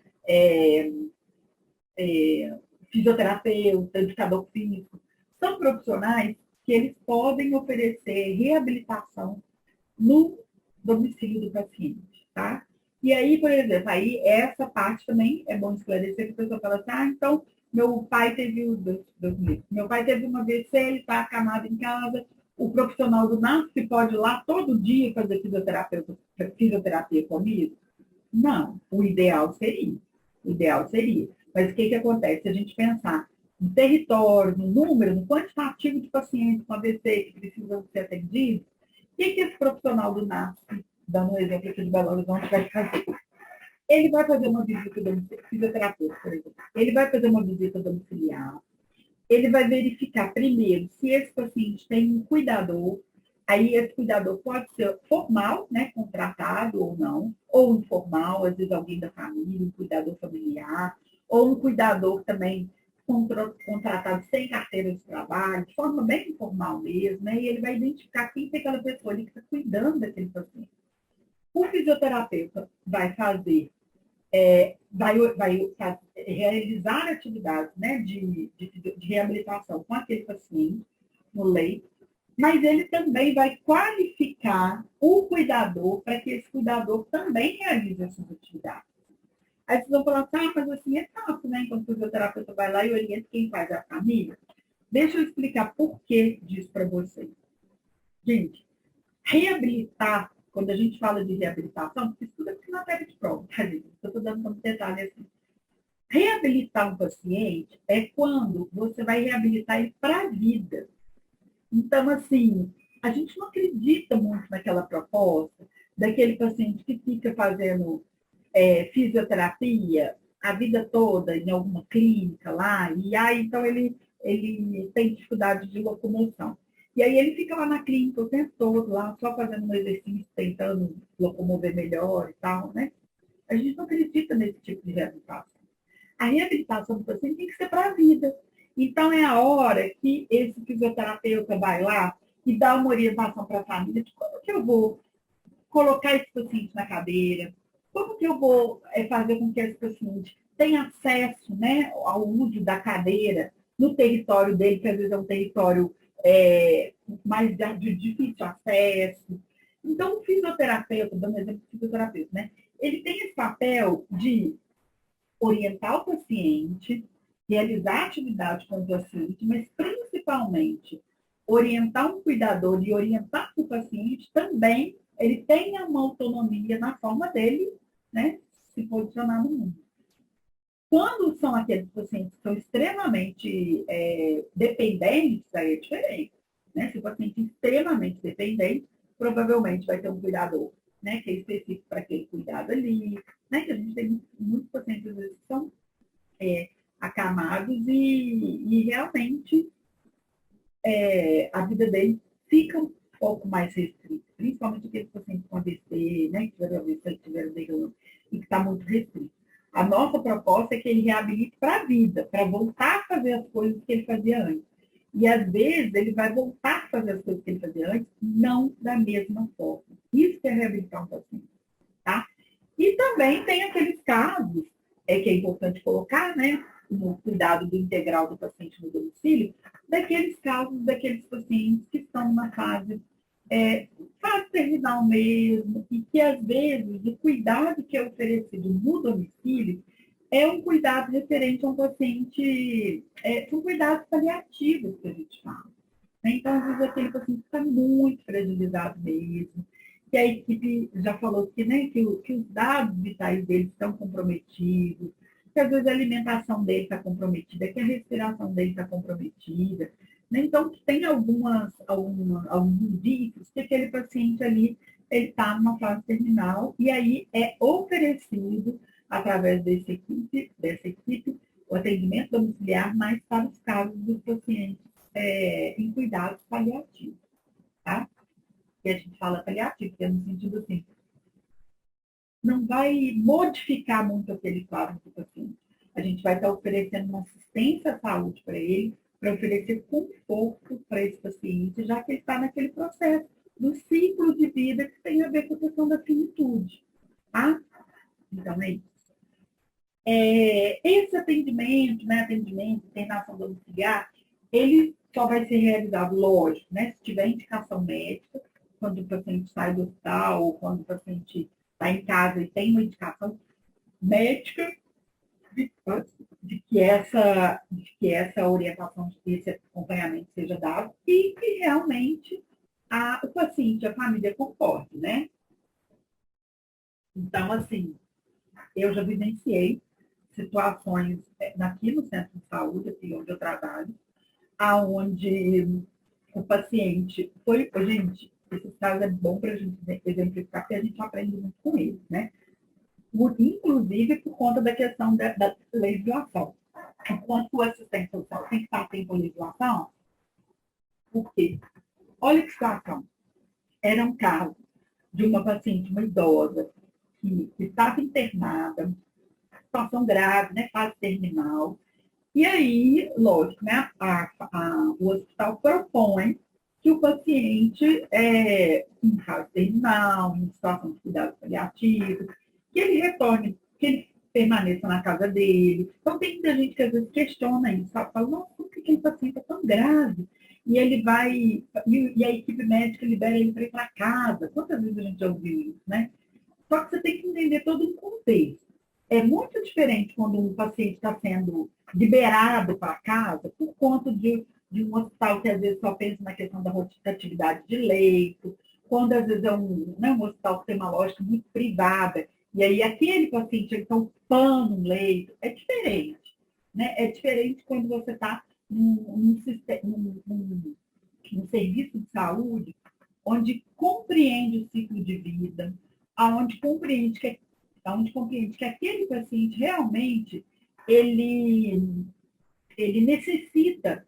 A: fisioterapeuta, educador físico, são profissionais que eles podem oferecer reabilitação no domicílio do paciente, tá? E aí, por exemplo, aí essa parte também é bom esclarecer, que a pessoa fala assim, então, meu pai teve meu pai teve uma AVC, ele está acamado em casa, o profissional do NASP pode ir lá todo dia fazer fisioterapia comigo? Não, o ideal seria. O ideal seria. Mas o que acontece? Se a gente pensar no território, no número, no quantitativo de pacientes com AVC que precisam ser atendidos, o que esse profissional do NASP, dando um exemplo aqui de Belo Horizonte, vai fazer? Ele vai fazer uma visita domiciliar, fisioterapeuta, por exemplo. Ele vai fazer uma visita domiciliar. Ele vai verificar primeiro se esse paciente tem um cuidador. Aí esse cuidador pode ser formal, né, contratado ou não, ou informal, às vezes alguém da família, um cuidador familiar, ou um cuidador também contratado sem carteira de trabalho, de forma bem informal mesmo, né? E ele vai identificar quem é aquela pessoa ali que está cuidando daquele paciente. O fisioterapeuta vai fazer, vai realizar atividades, né, de reabilitação com aquele paciente no leito, mas ele também vai qualificar o cuidador para que esse cuidador também realize essas atividades. Aí vocês vão falar, mas assim é fácil, né? Enquanto o fisioterapeuta vai lá e orienta quem faz a família. Deixa eu explicar por que disso para vocês. Gente, reabilitar, quando a gente fala de reabilitação, porque isso tudo é matéria de prova, tá, gente? Eu estou dando um detalhe assim. Reabilitar um paciente é quando você vai reabilitar ele para a vida. Então, assim, a gente não acredita muito naquela proposta daquele paciente que fica fazendo fisioterapia a vida toda em alguma clínica lá, e aí então ele tem dificuldade de locomoção. E aí ele fica lá na clínica o tempo todo, lá, só fazendo um exercício, tentando locomover melhor e tal, né? A gente não acredita nesse tipo de reabilitação. A reabilitação do paciente tem que ser para a vida. Então, é a hora que esse fisioterapeuta vai lá e dá uma orientação para a família de como que eu vou colocar esse paciente na cadeira, como que eu vou fazer com que esse paciente tenha acesso, né, ao uso da cadeira no território dele, que às vezes é um território mais de difícil acesso. Então, o fisioterapeuta, dando exemplo de fisioterapeuta, né, ele tem esse papel de orientar o paciente, realizar atividade com o paciente, mas principalmente orientar um cuidador e orientar o paciente também, ele tenha uma autonomia na forma dele, né, se posicionar no mundo. Quando são aqueles pacientes que são extremamente dependentes, aí é diferente. Né? Se o paciente é extremamente dependente, provavelmente vai ter um cuidador, né, que é específico para aquele cuidado ali, né, que a gente tem muitos pacientes às vezes, que são acamados e realmente a vida deles fica um pouco mais restrita, principalmente aqueles pacientes com AVC, né, que tiveram AVC, que tiveram derrame, e que está muito restrito. A nossa proposta é que ele reabilite para a vida, para voltar a fazer as coisas que ele fazia antes. E, às vezes, ele vai voltar a fazer as coisas que ele fazia antes, não da mesma forma. Isso que é reabilitar um paciente. Tá? E também tem aqueles casos, que é importante colocar, né, no cuidado do integral do paciente no domicílio, daqueles casos, daqueles pacientes que estão numa fase terminal mesmo, e que, às vezes, o cuidado que é oferecido no domicílio é um cuidado referente a um paciente, são cuidados paliativos que a gente fala. Então, às vezes, aquele paciente está muito fragilizado mesmo, que a equipe já falou que, né, que os dados vitais dele estão comprometidos, que às vezes a alimentação dele está comprometida, que a respiração dele está comprometida. Né? Então, tem alguns indícios que aquele paciente ali está numa fase terminal, e aí é oferecido, através dessa equipe, o atendimento domiciliar, mais para os casos dos pacientes em cuidados paliativos. Tá? Que a gente fala paliativo, que é no sentido assim, não vai modificar muito aquele quadro do paciente. A gente vai estar oferecendo uma assistência à saúde para ele, para oferecer conforto para esse paciente, já que ele está naquele processo do ciclo de vida que tem a ver com a questão da finitude. Tá? Então, é isso. Esse atendimento, né, internação domiciliar, ele só vai ser realizado, lógico, né, se tiver indicação médica, quando o paciente sai do hospital, ou quando o paciente está em casa e tem uma indicação médica de que essa orientação, esse acompanhamento seja dado e que realmente o paciente, a família concorde, né? Então, assim, eu já vivenciei situações aqui no centro de saúde, aqui onde eu trabalho, aonde o paciente foi, gente, esses casos é bom para a gente exemplificar, porque a gente aprende muito com eles, né? Inclusive por conta da questão da legislação. Enquanto o assistente social tem que estar atento à legislação, por quê? Olha que situação. Era um caso de uma paciente, uma idosa, que estava internada, situação grave, né, fase terminal. E aí, lógico, né, o hospital propõe que o paciente, em fase terminal, em situação de cuidado paliativo, que ele retorne, que ele permaneça na casa dele. Então, tem muita gente que às vezes questiona isso, sabe? Fala, nossa, por que aquele paciente é tão grave? E ele vai, e a equipe médica libera ele para ir para casa. Quantas vezes a gente já ouviu isso, né? Só que você tem que entender todo o contexto. É muito diferente quando um paciente está sendo liberado para casa por conta de um hospital que às vezes só pensa na questão da rotatividade de leito, quando às vezes é um hospital que tem uma lógica muito privada, e aí aquele paciente está ocupando um leito, é diferente. Né? É diferente quando você está num serviço de saúde onde compreende o ciclo de vida, aonde compreende que aquele paciente realmente ele, ele necessita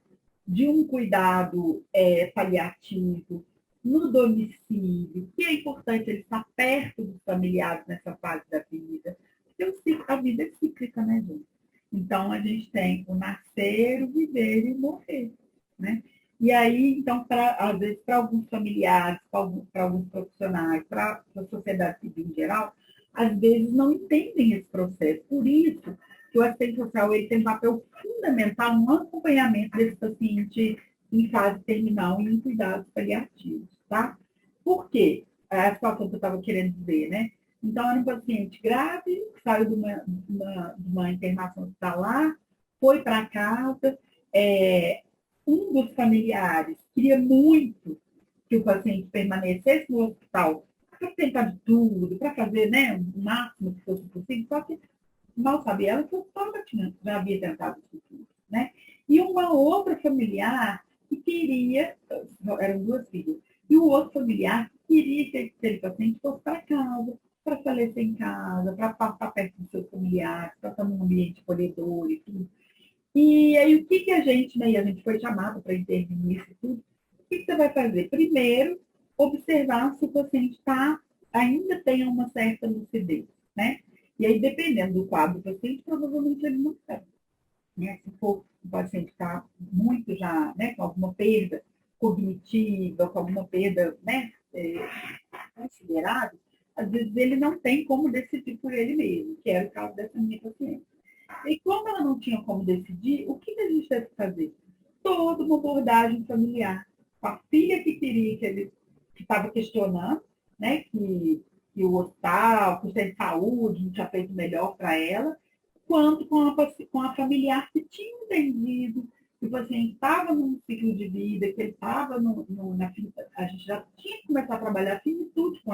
A: de um cuidado paliativo no domicílio, que é importante ele estar perto dos familiares nessa fase da vida. Porque a vida é cíclica, né, gente? Então, a gente tem o nascer, o viver e o morrer, né? E aí, então, às vezes, para alguns familiares, para alguns profissionais, para a sociedade civil em geral, às vezes não entendem esse processo. Por isso, que o assistente social ele tem um papel fundamental no acompanhamento desse paciente em fase terminal e em cuidados paliativos, tá? Por quê? É a situação que eu estava querendo dizer, né? Então, era um paciente grave, saiu de uma internação hospitalar, foi para casa, um dos familiares queria muito que o paciente permanecesse no hospital para tentar de tudo, para fazer, né, o máximo que fosse possível, só que mal sabia ela que o hospital já havia tentado isso tudo, né? E uma outra familiar que queria, eram duas filhas, e o outro familiar que queria que aquele paciente fosse para casa, para falecer em casa, para passar perto dos seus familiares, para estar num ambiente acolhedor e tudo. E aí, o que a gente, né, e a gente foi chamado para intervir nisso tudo, o que você vai fazer? Primeiro, observar se o paciente ainda tem uma certa lucidez, né? E aí, dependendo do quadro do paciente, provavelmente ele não tem. Né? Se for o paciente está muito já, né, com alguma perda cognitiva, com alguma perda, né, considerável, às vezes ele não tem como decidir por ele mesmo, que era o caso dessa minha paciente. E como ela não tinha como decidir, o que a gente teve que fazer? Toda uma abordagem familiar. Com a filha que queria, que estava questionando, né, que o hospital, que o centro de saúde não tinha feito melhor para ela, quanto com a familiar que tinha entendido que o paciente estava num ciclo de vida, que ele estava a gente já tinha que começar a trabalhar a finitude com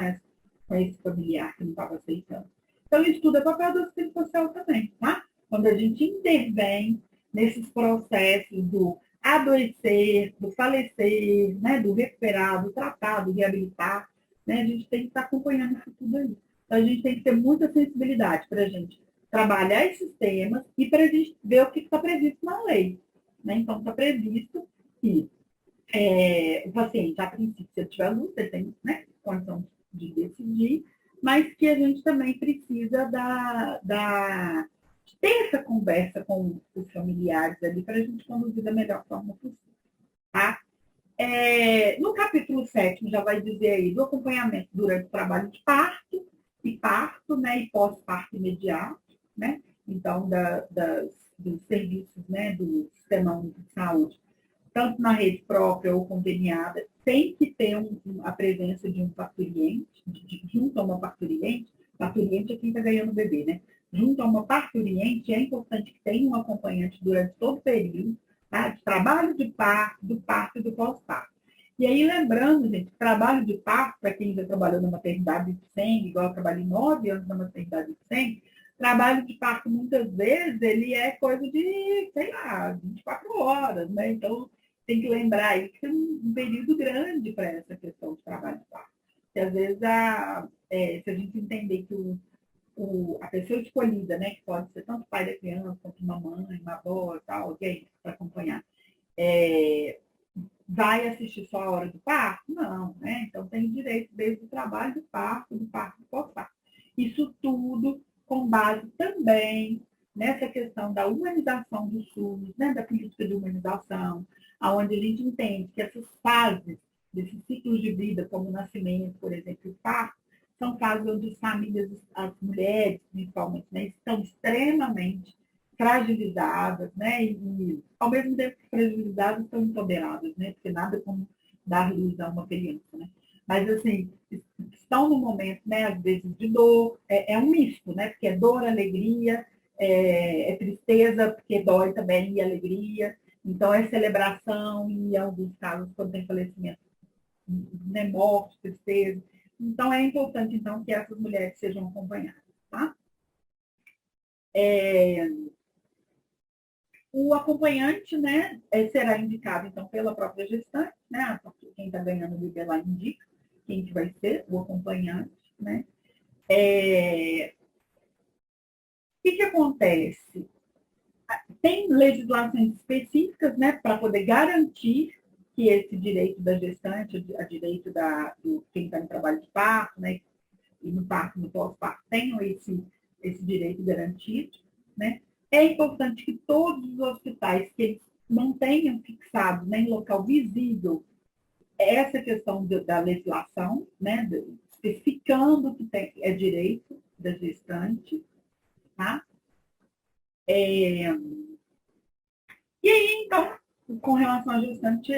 A: esse familiar que não estava aceitando. Então, isso tudo é papel do assistente social também, tá? Quando a gente intervém nesses processos do adoecer, do falecer, né, do recuperar, do tratar, do reabilitar, né, a gente tem que estar acompanhando isso tudo aí. Então, a gente tem que ter muita sensibilidade para a gente trabalhar esses temas e para a gente ver o que está previsto na lei. Né? Então, está previsto que o paciente, a princípio, se ele tiver luz, ele tem, né, condição de decidir, mas que a gente também precisa de ter essa conversa com os familiares ali para a gente conduzir da melhor forma possível. Tá? No capítulo 7 já vai dizer aí do acompanhamento durante o trabalho de parto, né, e pós-parto imediato, né? Então, dos serviços, né, do Sistema Único de Saúde, tanto na rede própria ou conveniada, tem que ter a presença de um parturiente, junto a uma parturiente é quem está ganhando o bebê, né? Junto a uma parturiente, é importante que tenha um acompanhante durante todo o período, tá? De trabalho de parto, do parto e do pós-parto. E aí, lembrando, gente, trabalho de parto, para quem já trabalhou na maternidade de sangue, igual eu trabalhei 9 anos na maternidade de sangue, trabalho de parto, muitas vezes, ele é coisa de, sei lá, 24 horas, né? Então, tem que lembrar aí que tem um período grande para essa questão de trabalho de parto. Porque, às vezes, se a gente entender que a pessoa escolhida, né, que pode ser tanto pai da criança, quanto uma mãe, uma avó, tal, alguém para acompanhar, vai assistir só a hora do parto? Não, né? Então tem direito desde o trabalho do parto do pós-parto. Isso tudo com base também nessa questão da humanização do SUS, né, da política de humanização, onde a gente entende que essas fases desses ciclos de vida, como o nascimento, por exemplo, o parto, são fases onde as famílias, as mulheres, principalmente, né, estão extremamente fragilizadas, né, e ao mesmo tempo que fragilizadas, estão empoderadas, né, porque nada como dar luz a uma criança, né. Mas, assim, estão no momento, né, às vezes, de dor, é um misto, né, porque é dor, alegria, é tristeza, porque dói também e alegria. Então, é celebração e, em alguns casos, quando tem falecimento, né, morte, tristeza. Então, é importante, então, que essas mulheres sejam acompanhadas, tá? O acompanhante, né, será indicado, então, pela própria gestante, né? Quem está ganhando o bebê lá indica quem que vai ser o acompanhante, né? O que acontece? Tem legislações específicas, né, para poder garantir que esse direito da gestante, a direito do quem está em trabalho de parto, né, e no parto, no pós-parto, tenham esse direito garantido, né? É importante que todos os hospitais que eles não tenham fixado nem local visível essa questão da legislação, né, especificando que é direito da gestante, tá? E aí, então, com relação à gestante,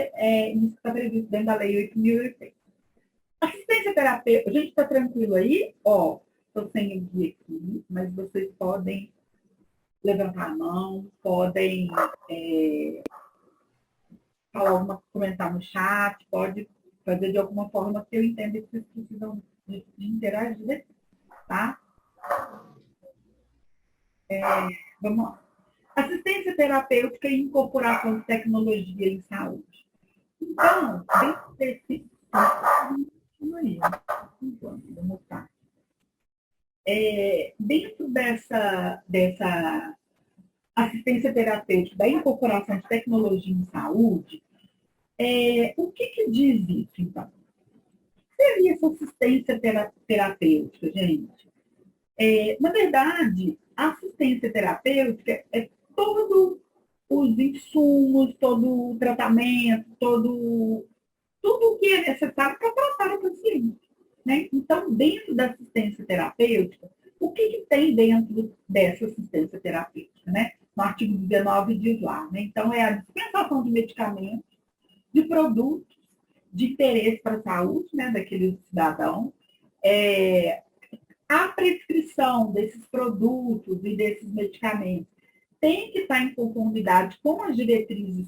A: isso está previsto dentro da Lei 8.080. Assistência terapêutica, a gente está tranquilo aí? Ó, estou sem o guia aqui, mas vocês podem levantar a mão, podem falar comentar no chat, pode fazer de alguma forma que eu entenda que vocês precisam de interagir, tá? Vamos lá. Assistência terapêutica e incorporação de tecnologia em saúde. Então, dentro desse... Vamos lá. Dentro dessa assistência terapêutica, da incorporação de tecnologia em saúde, o que diz isso, então? O que seria essa assistência terapêutica, gente? Na verdade, a assistência terapêutica é todos os insumos, todo o tratamento, tudo o que é necessário para tratar o paciente. Né? Então, dentro da assistência terapêutica, o que tem dentro dessa assistência terapêutica? Né? No artigo 19 diz lá. Né? Então, é a dispensação de medicamentos, de produtos de interesse para a saúde, né, daquele cidadão, a prescrição desses produtos e desses medicamentos tem que estar em conformidade com as diretrizes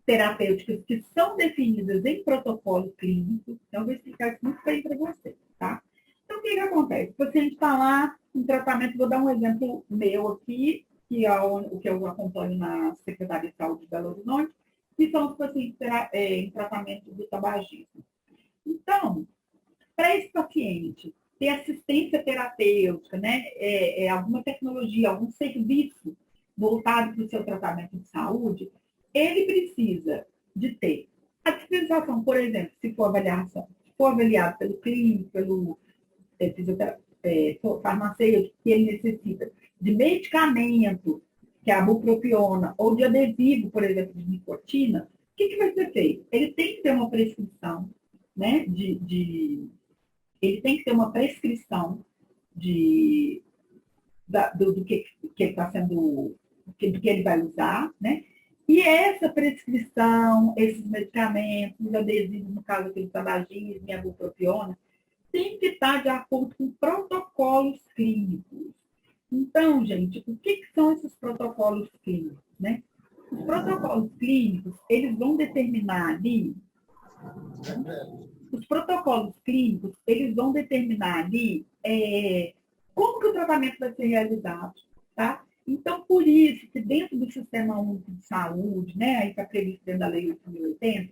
A: terapêuticas que são definidas em protocolo clínico. Então, eu vou explicar isso muito bem para vocês, tá? Então, o que acontece? O paciente está lá em tratamento, vou dar um exemplo meu aqui, que é o que eu acompanho na Secretaria de Saúde de Belo Horizonte, que são os pacientes em tratamento do tabagismo. Então, para esse paciente ter assistência terapêutica, né, alguma tecnologia, algum serviço voltado para o seu tratamento de saúde, ele precisa de ter a dispensação, por exemplo, se for avaliado pelo clínico, pelo farmacêutico, que ele necessita de medicamento, que é a bupropiona, ou de adesivo, por exemplo, de nicotina, o que vai ser feito? Ele tem que ter uma prescrição, né, ele tem que ter uma prescrição do que está sendo, do que ele vai usar, né? E essa prescrição, esses medicamentos, os adesivos, no caso aqui do tabagismo e a bupropiona, tem que estar de acordo com protocolos clínicos. Então, gente, o que são esses protocolos clínicos, né? Os protocolos clínicos, eles vão determinar ali, os protocolos clínicos, eles vão determinar ali como que o tratamento vai ser realizado, tá? Então, por isso que dentro do Sistema Único de Saúde, né, aí está previsto dentro da Lei 8.080,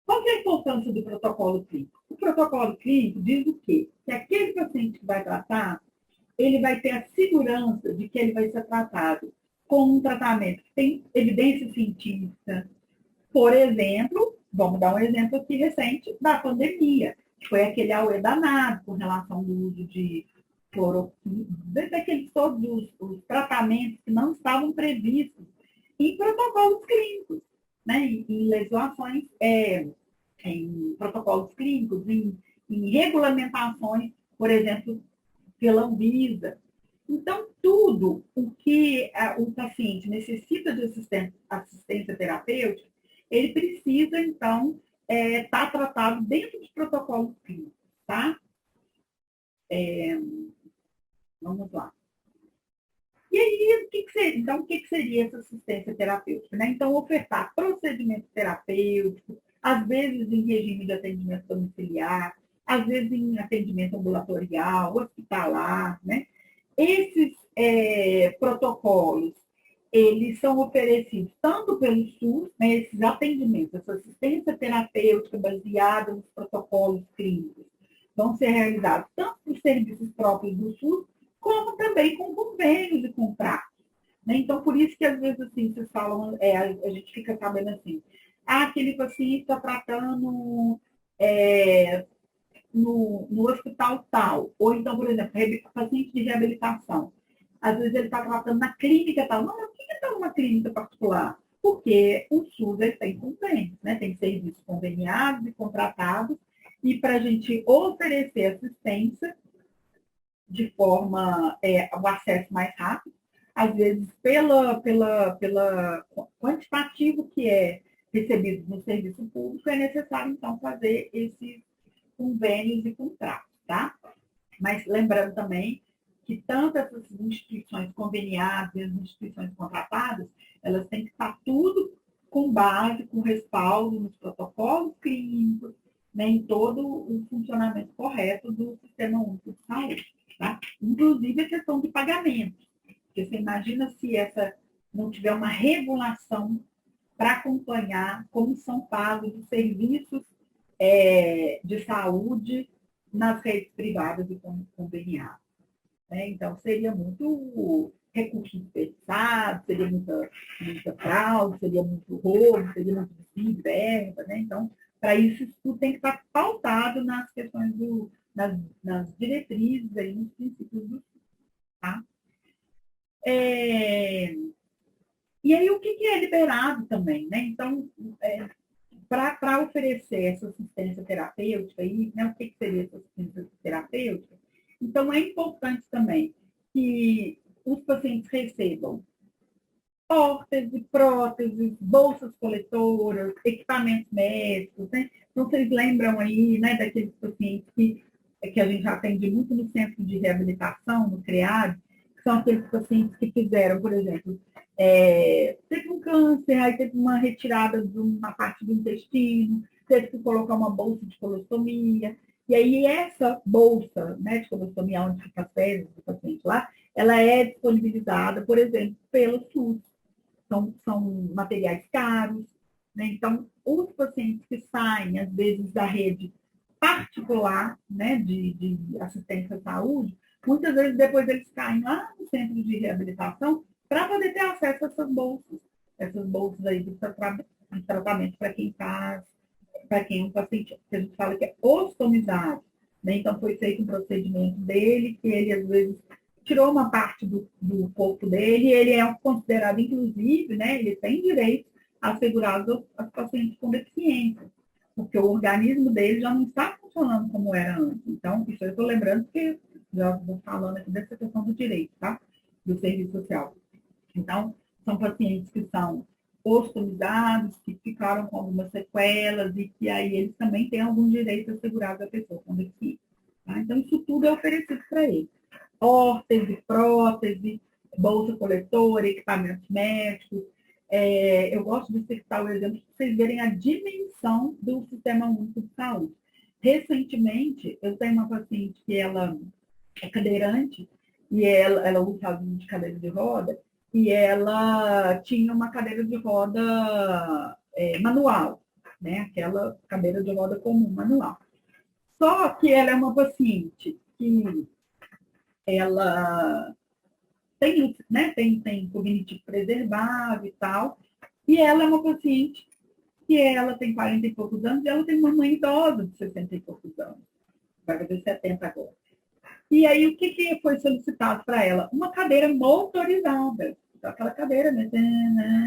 A: qual que é a importância do protocolo clínico? O protocolo clínico diz o quê? Que aquele paciente que vai tratar, ele vai ter a segurança de que ele vai ser tratado com um tratamento que tem evidência científica. Por exemplo, vamos dar um exemplo aqui recente da pandemia, que foi aquele auê danado com relação ao uso de cloroquina, daqueles todos os tratamentos que não estavam previstos em protocolos clínicos, né? Em legislações, em protocolos clínicos, em regulamentações, por exemplo, pela Anvisa. Então, tudo o que o paciente necessita de assistência terapêutica, ele precisa, então, estar tratado dentro dos protocolos clínicos, tá? Vamos lá. E aí, Então, o que seria essa assistência terapêutica? Né? Então, ofertar procedimento terapêutico, às vezes em regime de atendimento domiciliar, às vezes em atendimento ambulatorial, hospitalar. Né? Esses protocolos, eles são oferecidos tanto pelo SUS, né, esses atendimentos, essa assistência terapêutica baseada nos protocolos clínicos, vão ser realizados tanto por serviços próprios do SUS, como também com convênios e contratos. Né? Então, por isso que às vezes assim, vocês falam, a gente fica sabendo assim, aquele paciente está tratando no hospital tal, ou então, por exemplo, paciente de reabilitação. Às vezes ele está tratando na clínica tal. Não, mas por que está numa clínica particular? Porque o SUS tem convênios, né? Tem serviços conveniados e contratados, e para a gente oferecer assistência de forma, o acesso mais rápido, às vezes pela quantitativo que é recebido no serviço público, é necessário, então, fazer esses convênios e contratos, tá? Mas lembrando também que tanto essas instituições conveniadas e as instituições contratadas, elas têm que estar tudo com base, com respaldo nos protocolos clínicos, né, em todo o funcionamento correto do Sistema Único de Saúde. Tá? Inclusive a questão de pagamento. Porque você imagina se essa não tiver uma regulação para acompanhar como são pagos os serviços de saúde nas redes privadas e conveniadas. Né? Então, seria muito recurso desperdiçado, seria muita fraude, seria muito roubo, seria muito desvio de verba. Né? Então, para isso tudo tem que estar pautado nas questões nas diretrizes, aí, nos princípios do SUS. Tá? E aí, o que é liberado também? Né? Então, para oferecer essa assistência terapêutica, aí, né, o que seria essa assistência terapêutica? Então, é importante também que os pacientes recebam órtese, próteses, bolsas coletoras, equipamentos médicos. Né? Então, vocês lembram aí, né, daqueles pacientes que a gente atende muito no centro de reabilitação, no CREAD, que são aqueles pacientes que fizeram, por exemplo, teve um câncer, aí teve uma retirada de uma parte do intestino, teve que colocar uma bolsa de colostomia, e aí essa bolsa, né, de colostomia, onde fica as fezes do paciente lá, ela é disponibilizada, por exemplo, pelo SUS. São materiais caros, né? Então, os pacientes que saem, às vezes, da rede particular, né, de assistência à saúde, muitas vezes depois eles caem lá no centro de reabilitação para poder ter acesso a essas bolsas aí de tratamento para quem faz, para quem é um paciente que a gente fala que é ostomizado. Né? Então, foi feito um procedimento dele, que ele, às vezes, tirou uma parte do corpo dele, e ele é considerado, inclusive, né, ele tem direito a assegurar as pacientes com deficiência, porque o organismo dele já não está funcionando como era antes. Então, isso eu estou lembrando, porque já vou falando aqui dessa questão do direito, tá? Do serviço social. Então, são pacientes que são ostomizados, que ficaram com algumas sequelas e que aí eles também têm algum direito assegurado à pessoa com deficiência. Tá? Então, isso tudo é oferecido para eles. Órtese, prótese, bolsa coletora, equipamentos médicos. Eu gosto de citar o exemplo para vocês verem a dimensão do Sistema Único de Saúde. Recentemente, eu tenho uma paciente que ela é cadeirante e ela usa de cadeira de roda, e ela tinha uma cadeira de roda manual, né? Aquela cadeira de roda comum, manual. Só que ela é uma paciente que ela tem, né, tem cognitivo preservado e tal, e ela é uma paciente que ela tem 40 e poucos anos, e ela tem uma mãe idosa de 60 e poucos anos, vai fazer 70 agora. E aí, o que foi solicitado para ela? Uma cadeira motorizada. Então, aquela cadeira, né,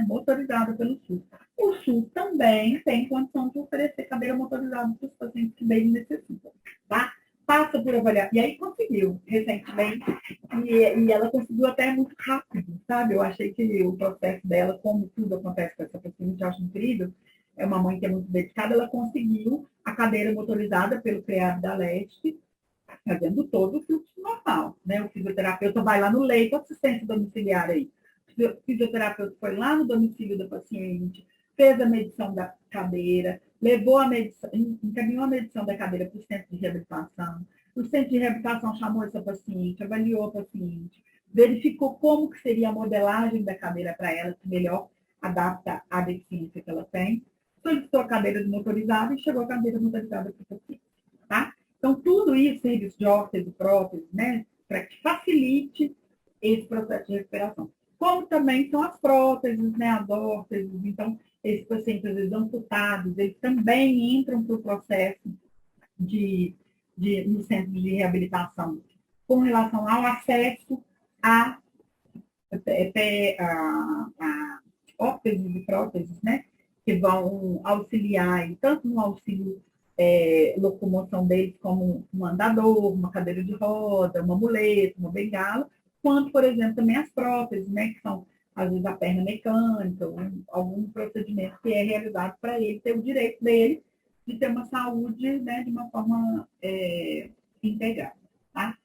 A: motorizada pelo SUS. O SUS também tem condição de oferecer cadeira motorizada para os pacientes que bem necessitam. Tá? Passa por avaliar. E aí conseguiu, recentemente, e ela conseguiu até muito rápido, sabe? Eu achei que o processo dela, como tudo acontece com essa paciente, eu acho incrível, é uma mãe que é muito dedicada, ela conseguiu a cadeira motorizada pelo CREAD da Leste, fazendo todo o fluxo normal, né? O fisioterapeuta vai lá no leito, assistência domiciliar aí. fisioterapeuta foi lá no domicílio da paciente, fez a medição da cadeira, levou a medição, encaminhou a medição da cadeira para o centro de reabilitação. O centro de reabilitação chamou essa paciente, avaliou a paciente, verificou como que seria a modelagem da cadeira para ela, que melhor adapta à deficiência que ela tem, solicitou a cadeira motorizada e chegou a cadeira motorizada para o paciente. Tá? Então, tudo isso, serviço de órtese, prótese, né, para que facilite esse processo de recuperação. Como também são as próteses, né, as órteses. Então, esses pacientes, às vezes, amputados, eles também entram para o processo no centro de reabilitação com relação ao acesso a órteses e próteses, né, que vão auxiliar, tanto no auxílio locomoção deles, como um andador, uma cadeira de roda, uma muleta, uma bengala, quanto, por exemplo, também as próteses, né, que são, às vezes, a perna mecânica, algum procedimento que é realizado para ele ter o direito dele de ter uma saúde, né, de uma forma integrada. Tá?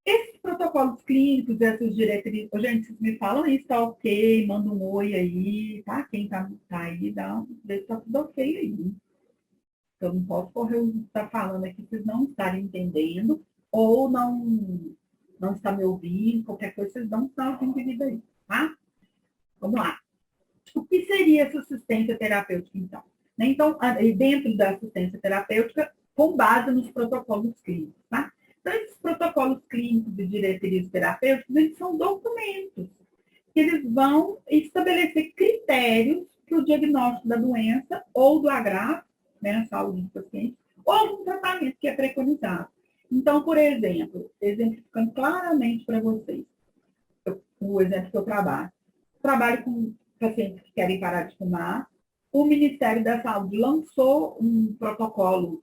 A: Esses protocolos clínicos, essas diretrizes, gente, vocês me falam isso, tá ok, manda um oi aí, tá? Quem tá aí, vê se tá tudo ok aí. Eu não posso correr o risco de estar falando aqui, vocês não estarem entendendo, ou não está me ouvindo, qualquer coisa, vocês dão um sinal de indivíduo aí, tá? Vamos lá. O que seria essa assistência terapêutica, então? Então, dentro da assistência terapêutica, com base nos protocolos clínicos, tá? Então, esses protocolos clínicos e diretrizes terapêuticas, eles são documentos que eles vão estabelecer critérios para o diagnóstico da doença ou do agravo, né, a saúde do paciente, ou algum tratamento que é preconizado. Então, por exemplo, exemplificando claramente para vocês, o exemplo que eu trabalho com pacientes que querem parar de fumar. O Ministério da Saúde lançou um protocolo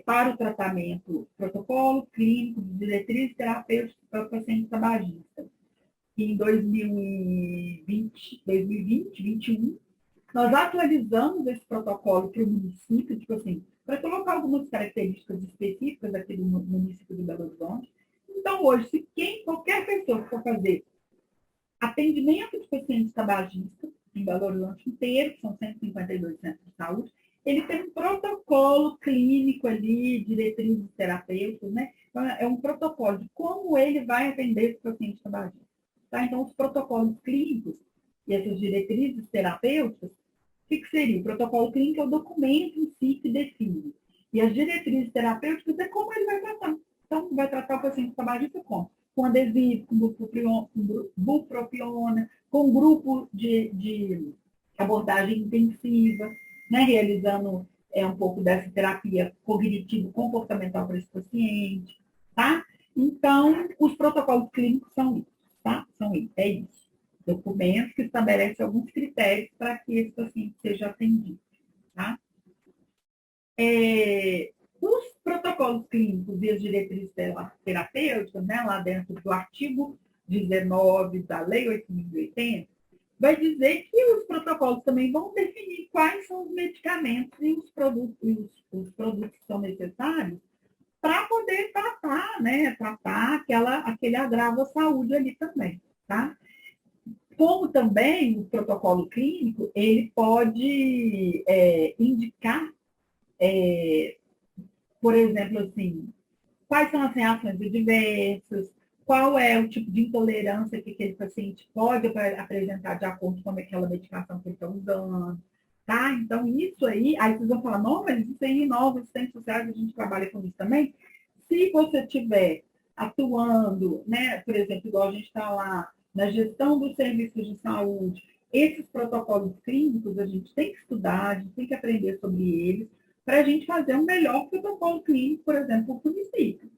A: para o tratamento, protocolo clínico de diretrizes terapêuticas para pacientes tabagistas. Em 2020, 2021, nós atualizamos esse protocolo para o município, tipo assim, para colocar algumas características específicas daquele município de Belo Horizonte. Então, hoje, se qualquer pessoa que for fazer atendimento de pacientes tabagistas, em Belo Horizonte inteiro, que são 152 centros de saúde, ele tem um protocolo clínico ali, diretrizes terapêuticas, né? Então, é um protocolo de como ele vai atender os pacientes tabagistas. Tá? Então, os protocolos clínicos e essas diretrizes terapêuticas, o que seria? O protocolo clínico é o documento em si que define. E as diretrizes terapêuticas é como ele vai tratar. Então, vai tratar o paciente tabagista como? Com adesivo, com bupropiona, com grupo de abordagem intensiva, né, realizando um pouco dessa terapia cognitivo-comportamental para esse paciente, tá? Então, os protocolos clínicos são isso, tá? É isso. Documentos que estabelecem alguns critérios para que esse paciente seja atendido, tá? Os protocolos clínicos e as diretrizes terapêuticas, né, lá dentro do artigo 19 da Lei 8.080, vai dizer que os protocolos também vão definir quais são os medicamentos e os produtos que são necessários para poder tratar, né, aquele agravo à saúde ali também, tá? Como também o protocolo clínico, ele pode indicar, por exemplo, assim, quais são as reações adversas, qual é o tipo de intolerância que aquele paciente pode apresentar de acordo com aquela medicação que ele está usando, tá? Então, isso aí vocês vão falar, não, mas isso aí, novos assistentes sociais, a gente trabalha com isso também. Se você estiver atuando, né, por exemplo, igual a gente está lá, na gestão dos serviços de saúde, esses protocolos clínicos, a gente tem que estudar, a gente tem que aprender sobre eles, para a gente fazer um melhor protocolo clínico, por exemplo, para o município.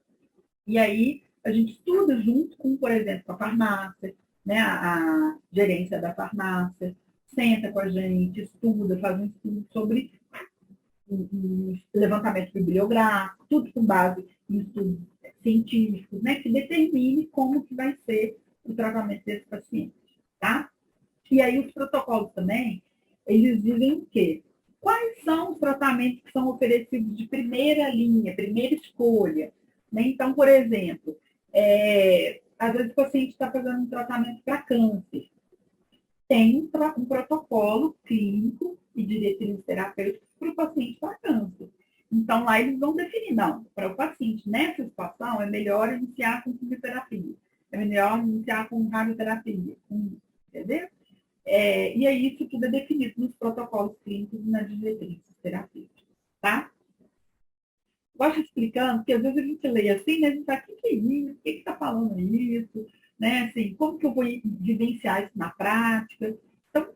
A: E aí, a gente estuda junto com, por exemplo, a farmácia, né, a gerência da farmácia, senta com a gente, estuda, faz um estudo sobre um levantamento bibliográfico, tudo com base em estudos científicos, né, que determine como que vai ser o tratamento desse paciente, tá? E aí os protocolos também, eles dizem o quê? Quais são os tratamentos que são oferecidos de primeira linha, primeira escolha? Né? Então, por exemplo, às vezes o paciente está fazendo um tratamento para câncer. tem um protocolo clínico e diretrizes terapêuticas para o paciente com câncer. Então, lá eles vão definir, não, para o paciente, nessa situação, é melhor iniciar com quimioterapia, é melhor iniciar com radioterapia, entendeu? E aí, isso tudo é definido nos protocolos clínicos e nas diretrizes terapêuticas, tá? Gosto explicando, porque às vezes a gente lê assim, né? A gente fala, o que é isso? Por que está falando isso? Né? Assim, como que eu vou vivenciar isso na prática? Então,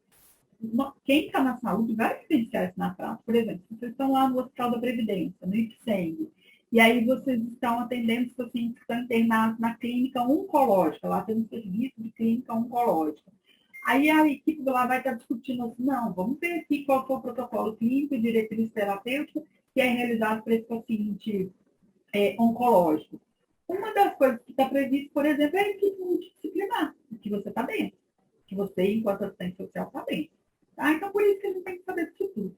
A: quem está na saúde vai vivenciar isso na prática. Por exemplo, vocês estão lá no Hospital da Previdência, no IPSENG, e aí vocês estão atendendo os pacientes que estão internados na clínica oncológica, lá tem um serviço de clínica oncológica. Aí a equipe lá vai estar discutindo assim, não, vamos ver aqui qual foi o protocolo clínico e diretriz terapêutica que é realizado para esse paciente oncológico. Uma das coisas que está prevista, por exemplo, é a equipe multidisciplinar, que você está dentro, que você, enquanto assistente social, está dentro. Tá? Então, por isso que a gente tem que saber disso tudo.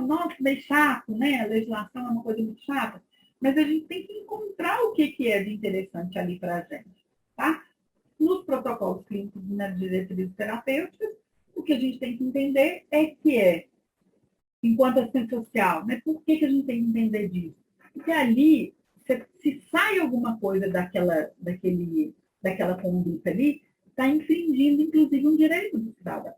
A: Nossa, meio chato, né? A legislação é uma coisa muito chata, mas a gente tem que encontrar o que é de interessante ali para a gente. Tá? Nos protocolos clínicos e nas diretrizes terapêuticas, o que a gente tem que entender é que enquanto assistente social, né? Por que a gente tem que entender disso? Porque ali, se sai alguma coisa daquela conduta ali, está infringindo, inclusive, um direito do cidadão.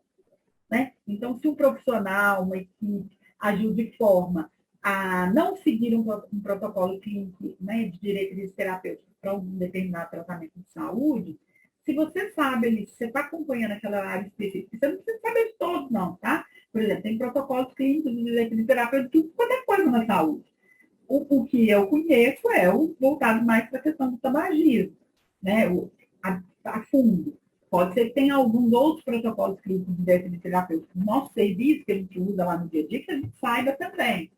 A: Né? Então, se um profissional, uma equipe, agiu de forma a não seguir um protocolo clínico, né, de diretrizes terapêuticas para um determinado tratamento de saúde, se você sabe ali, se você está acompanhando aquela área específica, você não precisa saber de todos, não, tá? Por exemplo, tem protocolos clínicos de diretrizes terapêuticas, tudo quanto é coisa na saúde. O que eu conheço é o voltado mais para a questão do tabagismo, né? A fundo. Pode ser que tenha alguns outros protocolos clínicos de déficit terapêutico no nosso serviço, que a gente usa lá no dia a dia, que a gente saiba também.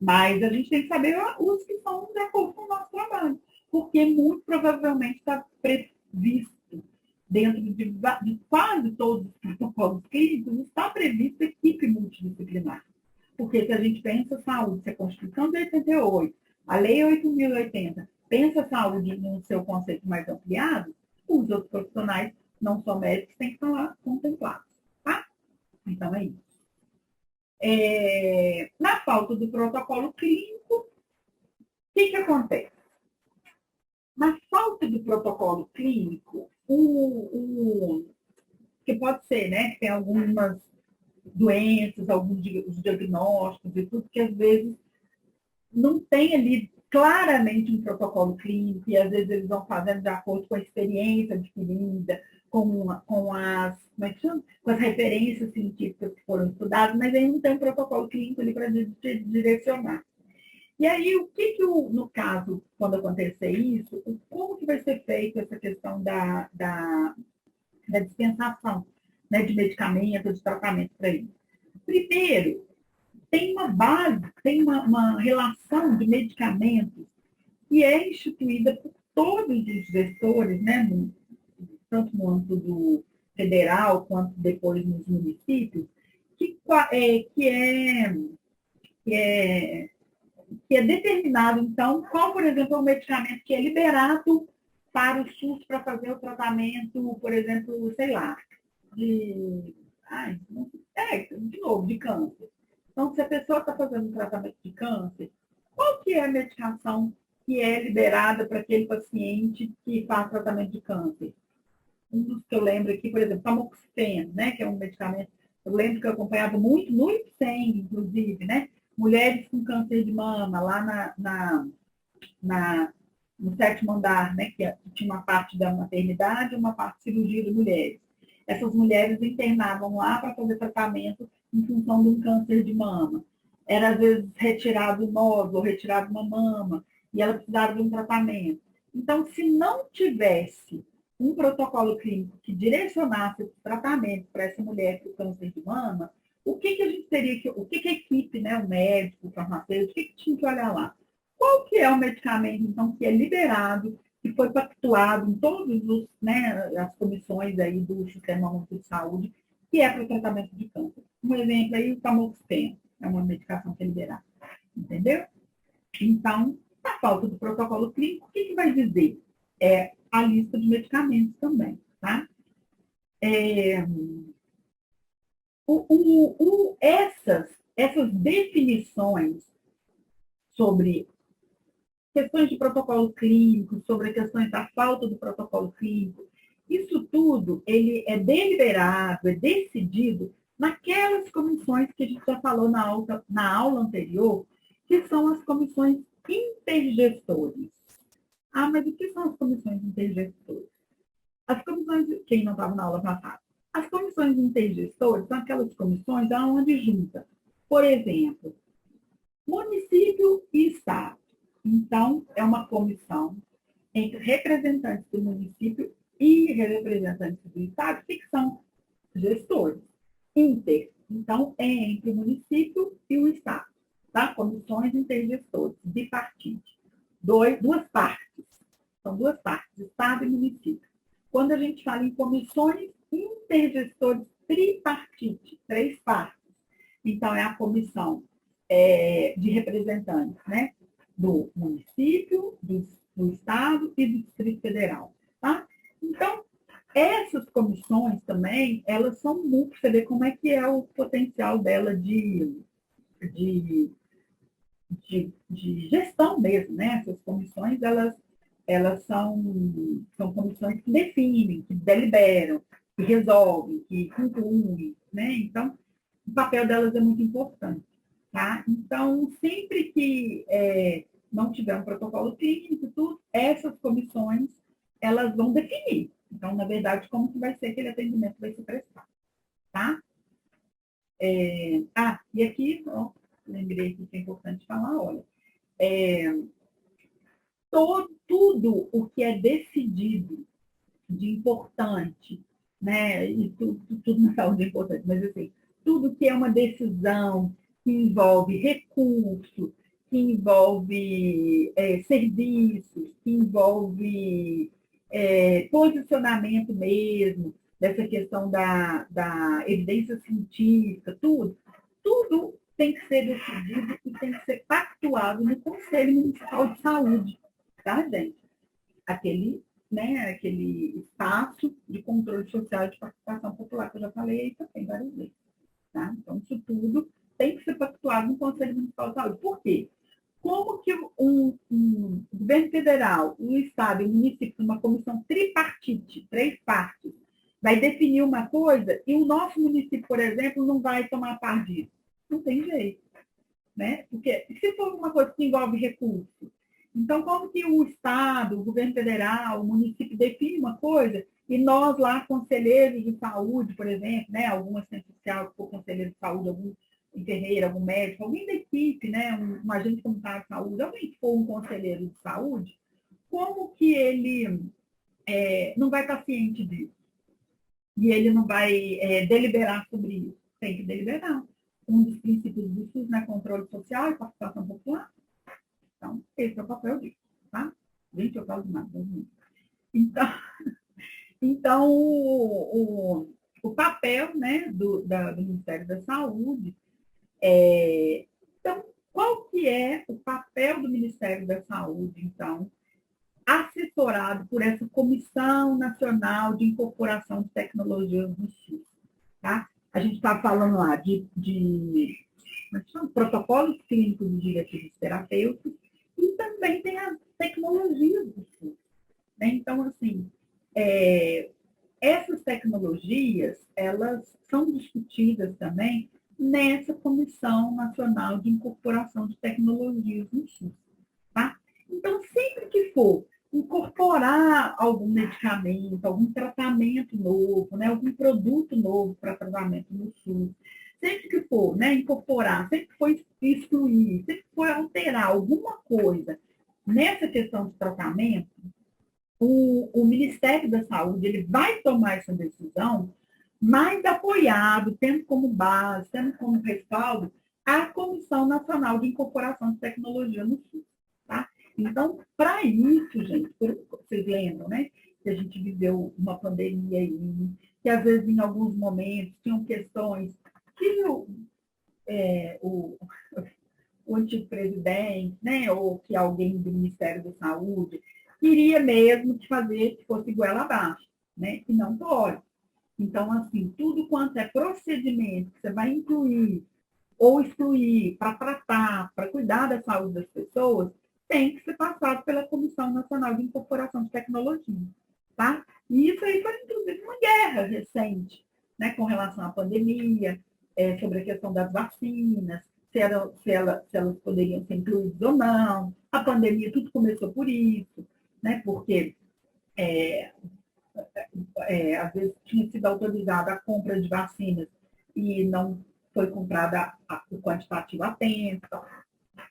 A: Mas a gente tem que saber os que são de acordo com o nosso trabalho, porque muito provavelmente está previsto dentro de quase todos os protocolos clínicos, está prevista equipe multidisciplinar. Porque se a gente pensa saúde, se a Constituição de 88, a Lei 8.080, pensa saúde no seu conceito mais ampliado, os outros profissionais, não só médicos, têm que estar lá contemplados. Tá? Então é isso. Na falta do protocolo clínico, o que acontece? Na falta do protocolo clínico, que pode ser, né, que tem algumas doenças, alguns diagnósticos e tudo, que às vezes não tem ali claramente um protocolo clínico, e às vezes eles vão fazendo de acordo com a experiência adquirida, com as referências científicas que foram estudadas, mas aí não tem um protocolo clínico ali para direcionar. E aí, no caso, quando acontecer isso, como que vai ser feita essa questão da dispensação, né, de medicamentos, de tratamento para isso? Primeiro, tem uma base, tem uma relação de medicamentos que é instituída por todos os gestores, né, tanto no âmbito do federal quanto depois nos municípios, que, que, é, que, é, que é determinado, então, qual, por exemplo, é o medicamento que é liberado para o SUS para fazer o tratamento, por exemplo, sei lá, de novo, de câncer. Então, se a pessoa está fazendo um tratamento de câncer, qual que é a medicação que é liberada para aquele paciente que faz tratamento de câncer? Um dos que eu lembro aqui, por exemplo, tamoxifeno, né, que é um medicamento, eu lembro que eu acompanhava muito no IPSENG, inclusive, né, mulheres com câncer de mama, lá no sétimo andar, né, que tinha uma parte da maternidade e uma parte de cirurgia de mulheres. Essas mulheres internavam lá para fazer tratamento em função de um câncer de mama. Era, às vezes, retirado o nódulo, retirado uma mama, e ela precisava de um tratamento. Então, se não tivesse um protocolo clínico que direcionasse esse tratamento para essa mulher com câncer de mama, o que a gente teria que, o que a equipe, né, o médico, o farmacêutico, o que tinha que olhar lá? Qual que é o medicamento, então, que é liberado, que foi pactuado em todas né, as comissões aí do Sistema Único de Saúde, que é para o tratamento de câncer? Um exemplo aí, o tamoxifeno, é uma medicação que é liberada. Entendeu? Então, a falta do protocolo clínico, o que vai dizer? É a lista de medicamentos também, tá? essas definições sobre questões de protocolo clínico, sobre questões da falta do protocolo clínico, isso tudo ele é deliberado, é decidido naquelas comissões que a gente já falou na aula anterior, que são as comissões intergestores. Ah, mas o que são as comissões intergestores? As comissões, quem não estava na aula passada, as comissões intergestores são aquelas comissões onde junta, por exemplo, município e Estado. Então, é uma comissão entre representantes do município e representantes do Estado, que são gestores. Inter, então, é entre o município e o Estado. Tá? Comissões intergestores, bipartite. Duas partes. São duas partes, Estado e município. Quando a gente fala em comissões intergestores tripartite, três partes. Então, é a comissão de representantes, né? Do município, do Estado e do Distrito Federal. Tá? Então, essas comissões também, elas são muito, você vê como é que é o potencial dela de gestão mesmo, né? Essas comissões, elas são comissões que definem, que deliberam, que resolvem, que concluem, né? Então, o papel delas é muito importante, tá? Então, sempre que não tiver um protocolo clínico, tudo, essas comissões, elas vão definir. Então, na verdade, como que vai ser aquele atendimento vai ser prestado, tá? E aqui, ó, lembrei que é importante falar, olha, tudo o que é decidido de importante, né, e tudo na saúde é importante, mas assim, tudo que é uma decisão que envolve recurso, que envolve serviços, que envolve posicionamento mesmo, dessa questão da evidência científica, tudo tem que ser decidido e tem que ser pactuado no Conselho Municipal de Saúde, tá, gente? Aquele espaço de controle social e de participação popular, que eu já falei também várias vezes. Tá? Então, isso tudo tem que ser pactuado no Conselho Municipal de Saúde. Por quê? Como que um governo federal, um Estado e um município, uma comissão tripartite, três partes, vai definir uma coisa e o nosso município, por exemplo, não vai tomar parte disso? Não tem jeito. Né? Porque se for uma coisa que envolve recurso, então como que o Estado, o governo federal, o município define uma coisa e nós lá, conselheiros de saúde, por exemplo, né, algum assistente social que for conselheiro de saúde, algum enfermeiro, algum médico, alguém da equipe, né, um agente comunitário de saúde, alguém que for um conselheiro de saúde, como que ele não vai estar ciente disso? E ele não vai deliberar sobre isso? Tem que deliberar. Um dos princípios do SUS, né, controle social e participação popular. Então, esse é o papel disso, tá? Gente, eu falo demais. Então o papel, né, do Ministério da Saúde então, qual que é o papel do Ministério da Saúde, então, assessorado por essa Comissão Nacional de Incorporação de Tecnologias no SUS, tá? A gente está falando lá de protocolos clínicos e diretivos terapêuticos e também tem as tecnologias do SUS. Né? Então, assim, essas tecnologias, elas são discutidas também nessa Comissão Nacional de Incorporação de Tecnologias no SUS. Tá? Então, sempre que for incorporar algum medicamento, algum tratamento novo, né, algum produto novo para tratamento no SUS, sempre que for, né, incorporar, sempre que for excluir, sempre que for alterar alguma coisa nessa questão de tratamento, o Ministério da Saúde ele vai tomar essa decisão, mas apoiado, tendo como base, tendo como respaldo, a Comissão Nacional de Incorporação de Tecnologia no SUS. Tá? Então, para isso, gente, vocês lembram, né? Que a gente viveu uma pandemia aí, que às vezes, em alguns momentos, tinham questões que o antigo presidente, né, ou que alguém do Ministério da Saúde queria mesmo fazer que fosse goela abaixo, né? E não pode. Então, assim, tudo quanto é procedimento que você vai incluir ou excluir para tratar, para cuidar da saúde das pessoas, tem que ser passado pela Comissão Nacional de Incorporação de Tecnologia. Tá? E isso aí foi, inclusive, uma guerra recente, né, com relação à pandemia, sobre a questão das vacinas, se elas poderiam ser incluídas ou não. A pandemia, tudo começou por isso, né, porque é, às vezes tinha sido autorizada a compra de vacinas e não foi comprada o quantitativo a tempo.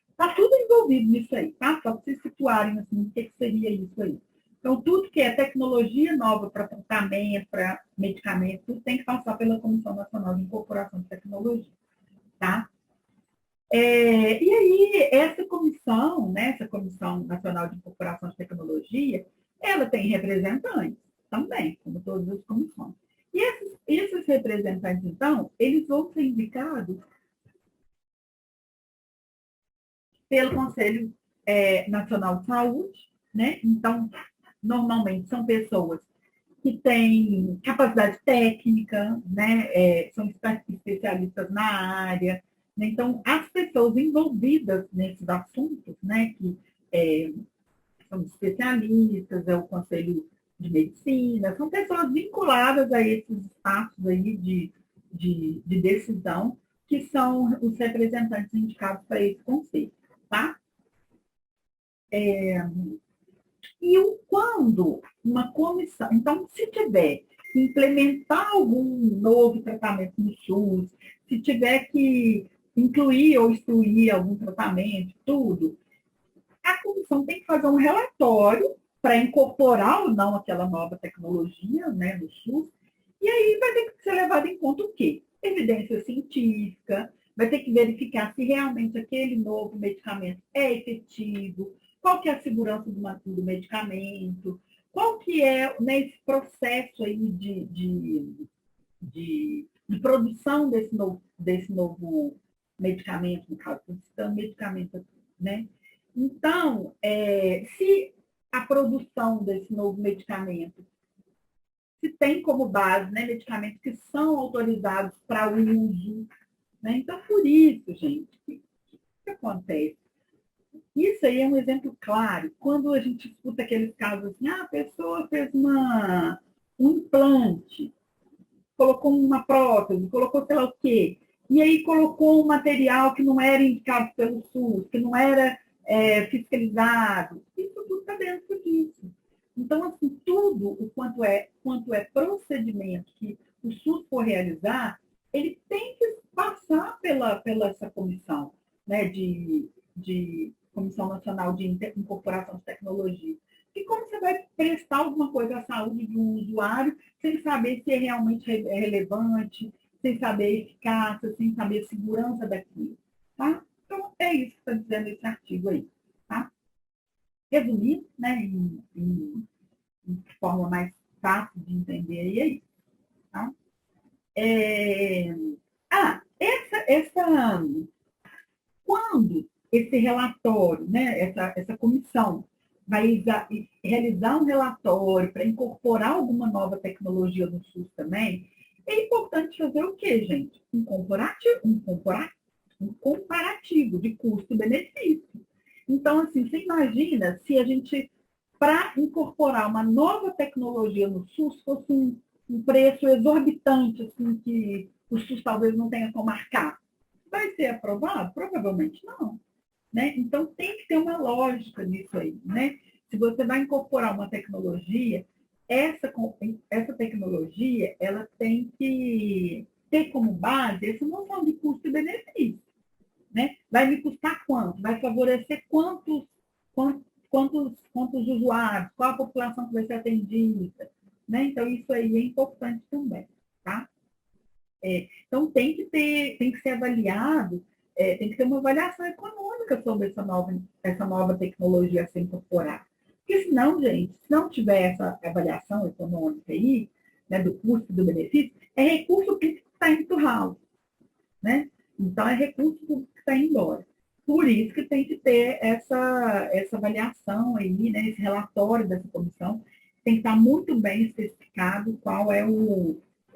A: Está tudo envolvido nisso aí, tá? Só para vocês situarem assim, o que seria isso aí. Então, tudo que é tecnologia nova para tratamento, para medicamento, tudo tem que passar pela Comissão Nacional de Incorporação de Tecnologia, tá? E aí, essa comissão, né, essa Comissão Nacional de Incorporação de Tecnologia, ela tem representantes também, como todas as comissões. E esses representantes, então, eles vão ser indicados pelo Conselho Nacional de Saúde, né? Então, normalmente são pessoas que têm capacidade técnica, né? São especialistas na área. Né? Então, as pessoas envolvidas nesses assuntos, né? Que são especialistas, é o Conselho de Medicina, são pessoas vinculadas a esses espaços aí de decisão, que são os representantes indicados para esse conselho, tá? E quando uma comissão, então, se tiver que implementar algum novo tratamento no SUS, se tiver que incluir ou excluir algum tratamento, tudo, a comissão tem que fazer um relatório para incorporar ou não aquela nova tecnologia, né, no SUS, e aí vai ter que ser levado em conta o quê? Evidência científica, vai ter que verificar se realmente aquele novo medicamento é efetivo, qual que é a segurança do medicamento, qual que é, né, esse processo aí de produção desse novo medicamento, no caso, citando medicamento, né? Então, se a produção desse novo medicamento se tem como base, né, medicamentos que são autorizados para o uso, né? Então, por isso, gente, o que acontece? Isso aí é um exemplo claro. Quando a gente escuta aqueles casos assim, a pessoa fez um implante, colocou uma prótese, colocou sei lá o quê, e aí colocou um material que não era indicado pelo SUS, que não era fiscalizado. Isso tudo está dentro disso. Então, assim, tudo o quanto é procedimento que o SUS for realizar, ele tem que passar pela essa comissão, né, de Comissão Nacional de Incorporação de Tecnologia. E como você vai prestar alguma coisa à saúde de um usuário sem saber se é realmente relevante, sem saber a eficácia, sem saber a segurança daquilo, tá? Então, é isso que está dizendo esse artigo aí, tá? Resumindo, né, em forma mais fácil de entender, aí é isso, tá? É... Quando esse relatório, né, essa comissão vai realizar um relatório para incorporar alguma nova tecnologia no SUS também, é importante fazer o quê, gente? Um comparativo de custo-benefício. Então, assim, você imagina se a gente, para incorporar uma nova tecnologia no SUS, fosse um preço exorbitante, assim, que o SUS talvez não tenha como marcar. Vai ser aprovado? Provavelmente não. Né? Então, tem que ter uma lógica nisso aí. Né? Se você vai incorporar uma tecnologia, essa tecnologia ela tem que ter como base essa noção de custo e benefício. Né? Vai me custar quanto? Vai favorecer quantos usuários? Qual a população que vai ser atendida? Né? Então, isso aí é importante também. Tá? Então, tem que ser avaliado, tem que ter uma avaliação econômica sobre essa nova tecnologia a ser incorporada. Porque senão, gente, se não tiver essa avaliação econômica aí, né, do custo e do benefício, é recurso público que está indo para o ralo, né? Então, é recurso público que está indo embora. Por isso que tem que ter essa avaliação aí, né, esse relatório dessa comissão, tem que estar muito bem especificado qual é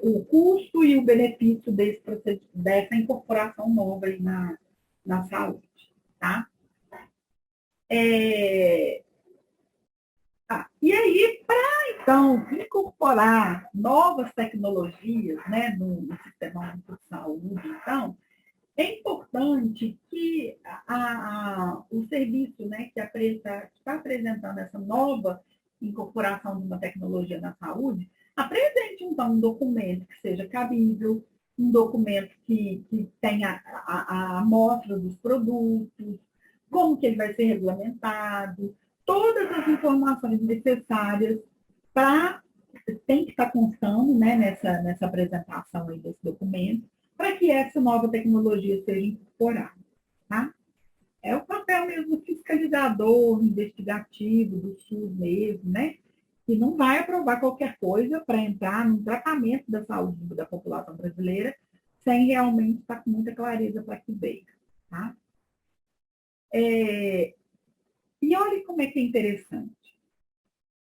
A: o custo e o benefício dessa incorporação nova aí na saúde. Tá? E aí, para então incorporar novas tecnologias, né, no sistema único de saúde, então, é importante que o serviço, né, que está apresentando essa nova incorporação de uma tecnologia na saúde, apresente, então, um documento que seja cabível, um documento que tenha a amostra dos produtos, como que ele vai ser regulamentado, todas as informações necessárias para tem que estar constando, né, nessa apresentação aí desse documento, para que essa nova tecnologia seja incorporada. Tá? É o papel mesmo fiscalizador, investigativo do SUS mesmo, né? Que não vai aprovar qualquer coisa para entrar no tratamento da saúde da população brasileira sem realmente estar com muita clareza para que veio. Tá? E olha como é que é interessante.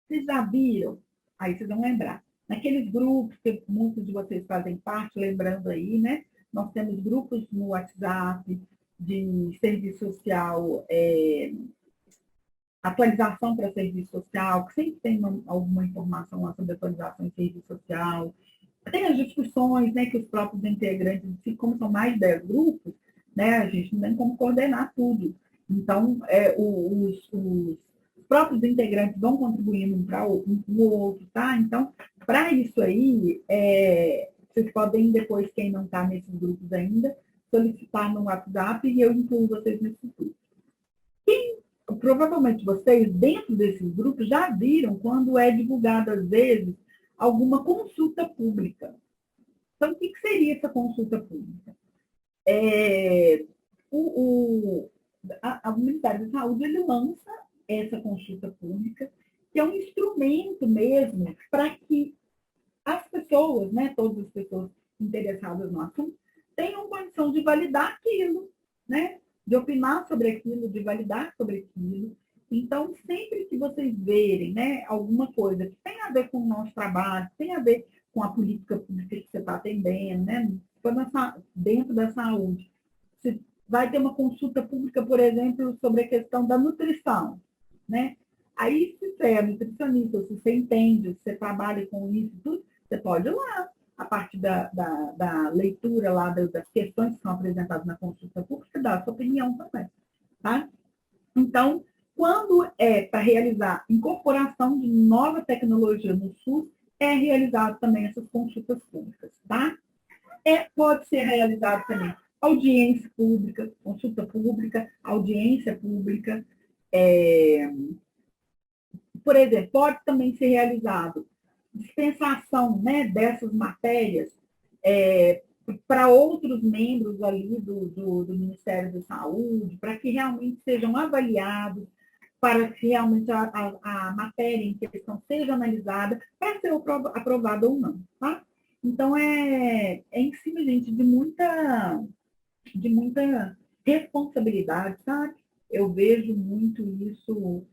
A: Vocês já viram, aí vocês vão lembrar, naqueles grupos que muitos de vocês fazem parte, lembrando aí, né? Nós temos grupos no WhatsApp de serviço social, atualização para serviço social, que sempre tem alguma informação lá sobre atualização em serviço social. Tem as discussões, né, que os próprios integrantes, como são mais de 10 grupos, né, a gente não tem como coordenar tudo. Então, os próprios integrantes vão contribuindo um para o outro, tá? Então, para isso aí, vocês podem depois, quem não está nesses grupos ainda, solicitar no WhatsApp e eu incluo vocês nesses grupos. Provavelmente vocês, dentro desses grupos, já viram quando é divulgado, às vezes, alguma consulta pública. Então, o que seria essa consulta pública? O Ministério da Saúde ele lança essa consulta pública, que é um instrumento mesmo para que as pessoas, né, todas as pessoas interessadas no assunto, tenham condição de validar aquilo, né? De opinar sobre aquilo, de validar sobre aquilo. Então, sempre que vocês verem, né, alguma coisa que tem a ver com o nosso trabalho, que tem a ver com a política pública que você está atendendo, né, dentro da saúde, você vai ter uma consulta pública, por exemplo, sobre a questão da nutrição, né? Aí, se você é nutricionista, se você entende, se você trabalha com isso, tudo, você pode ir lá, a partir da leitura lá das questões que são apresentadas na consulta pública, dar a sua opinião também. Tá? Então, quando é para realizar incorporação de nova tecnologia no SUS, é realizado também essas consultas públicas. Tá? Pode ser realizado também audiência pública, consulta pública, audiência pública. Por exemplo, pode também ser realizado dispensação, né, dessas matérias para outros membros ali do Ministério da Saúde, para que realmente sejam avaliados, para que realmente a matéria em questão seja analisada para ser aprovada ou não. Tá? Então, em cima, gente, de muita responsabilidade, sabe? Eu vejo muito isso,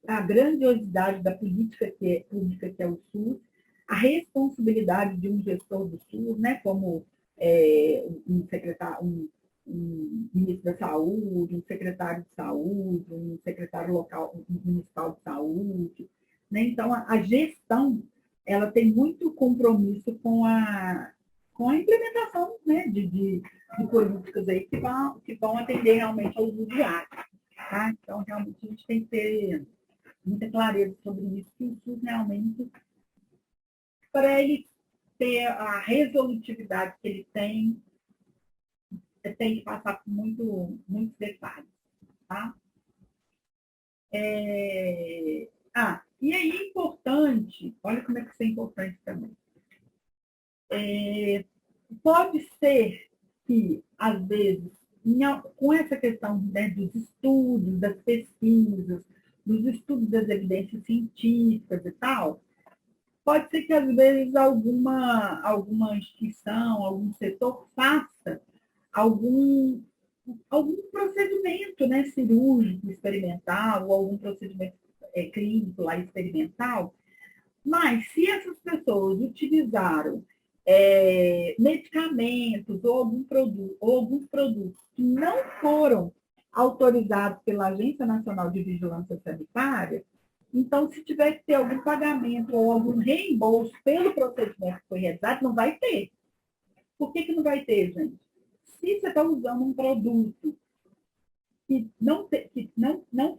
A: a grandiosidade da política pública que é o SUS, a responsabilidade de um gestor do SUS, né, como um secretário, um ministro da saúde, um secretário de saúde, um secretário local, municipal de saúde. Né? Então, a gestão ela tem muito compromisso com a implementação, né, de políticas aí que vão atender realmente ao uso diário. Tá? Então, realmente, a gente tem que ter muita clareza sobre isso, que o SUS realmente, para ele ter a resolutividade que ele tem que passar por muitos detalhes. Tá? E aí é importante, olha como é que isso é importante também. Pode ser que, às vezes, com essa questão, né, dos estudos, das pesquisas, dos estudos das evidências científicas e tal, pode ser que, às vezes, alguma instituição, algum setor faça algum procedimento, né, cirúrgico experimental ou algum procedimento clínico lá experimental, mas se essas pessoas utilizaram medicamentos ou alguns produtos que não foram autorizados pela Agência Nacional de Vigilância Sanitária, então, se tiver que ter algum pagamento ou algum reembolso pelo procedimento que foi realizado, não vai ter. Por que não vai ter, gente? Se você está usando um produto que não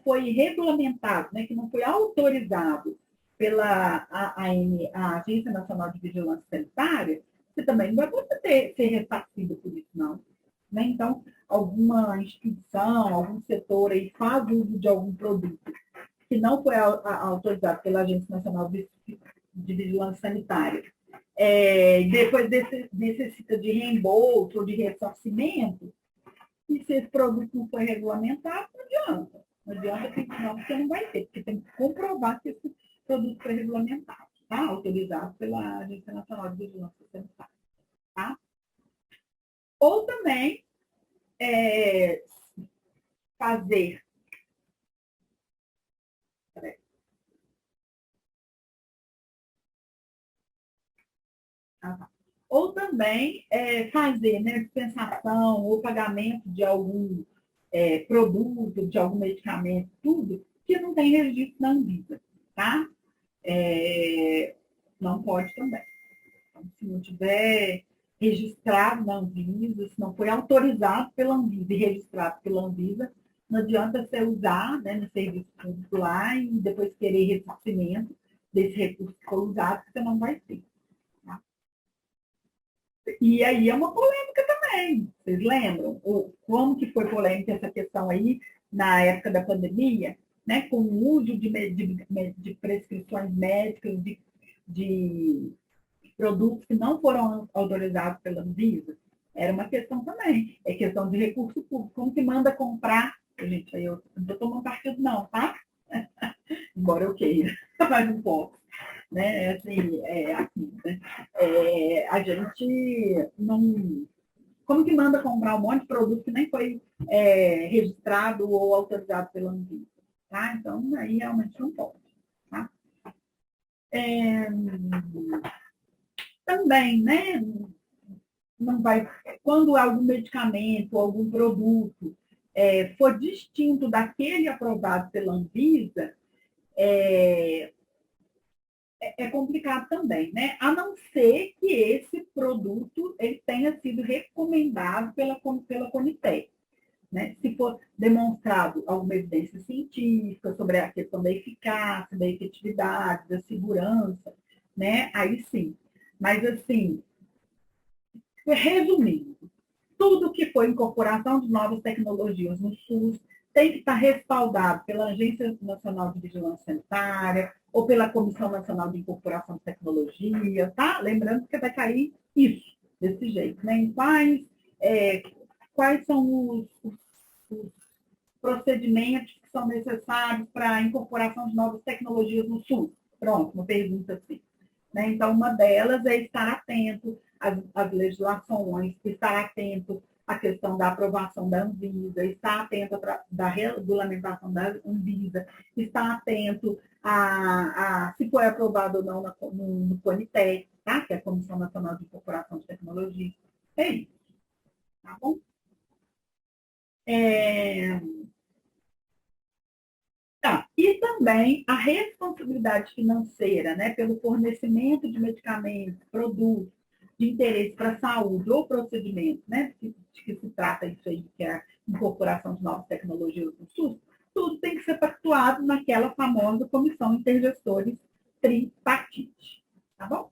A: foi regulamentado, né, que não foi autorizado pela a Agência Nacional de Vigilância Sanitária, você também não vai poder ser ressarcido por isso, não. Né? Então, alguma instituição, algum setor aí faz uso de algum produto que não foi autorizado pela Agência Nacional de Vigilância Sanitária, depois necessita de reembolso ou de ressarcimento, e se esse produto não foi regulamentado, não adianta. Não adianta não, porque não vai ter, porque tem que comprovar que esse produto foi regulamentado, tá? Autorizado pela Agência Nacional de Vigilância Sanitária. Tá? Ou também fazer. Ou também fazer, né, dispensação ou pagamento de algum produto, de algum medicamento, tudo, que não tem registro na Anvisa, tá? Não pode também. Então, se não tiver registrado na Anvisa, se não foi autorizado pela Anvisa e registrado pela Anvisa, não adianta você usar, né, no serviço público lá e depois querer ressarcimento desse recurso que foi usado, que você não vai ter. Tá? E aí é uma polêmica também. Vocês lembram? Como que foi polêmica essa questão aí na época da pandemia, né? Com o uso de prescrições médicas, de produtos que não foram autorizados pela Anvisa? Era uma questão também. É questão de recurso público. Como que manda comprar? Gente, aí eu não estou tomando partido não, tá? Embora eu queira, mas um pouco. Né? Assim, né? A gente não... Como que manda comprar um monte de produto que nem foi registrado ou autorizado pela Anvisa? Tá? Então, aí realmente não pode. Tá? Também, né? Não vai, quando algum medicamento, algum produto for distinto daquele aprovado pela Anvisa, é complicado também, né? A não ser que esse produto ele tenha sido recomendado pela Conitec. Né? Se for demonstrado alguma evidência científica sobre a questão da eficácia, da efetividade, da segurança, né? Aí sim. Mas, assim, resumindo, tudo que for incorporação de novas tecnologias no SUS tem que estar respaldado pela Agência Nacional de Vigilância Sanitária ou pela Comissão Nacional de Incorporação de Tecnologia, tá? Lembrando que vai cair isso, desse jeito, né? Em quais são os procedimentos que são necessários para a incorporação de novas tecnologias no SUS? Pronto, uma pergunta assim. Né? Então, uma delas é estar atento às legislações, estar atento à questão da aprovação da Anvisa, estar atento da regulamentação da Anvisa, estar atento a se foi aprovado ou não no CONITEC, tá? Que é a Comissão Nacional de Incorporação de Tecnologia. É isso. Tá bom? Tá. E também a responsabilidade financeira, né, pelo fornecimento de medicamentos, produtos de interesse para a saúde ou procedimentos, né, de que se trata isso aí, que é a incorporação de novas tecnologias no SUS, tudo tem que ser pactuado naquela famosa comissão intergestores tripartite. Tá bom?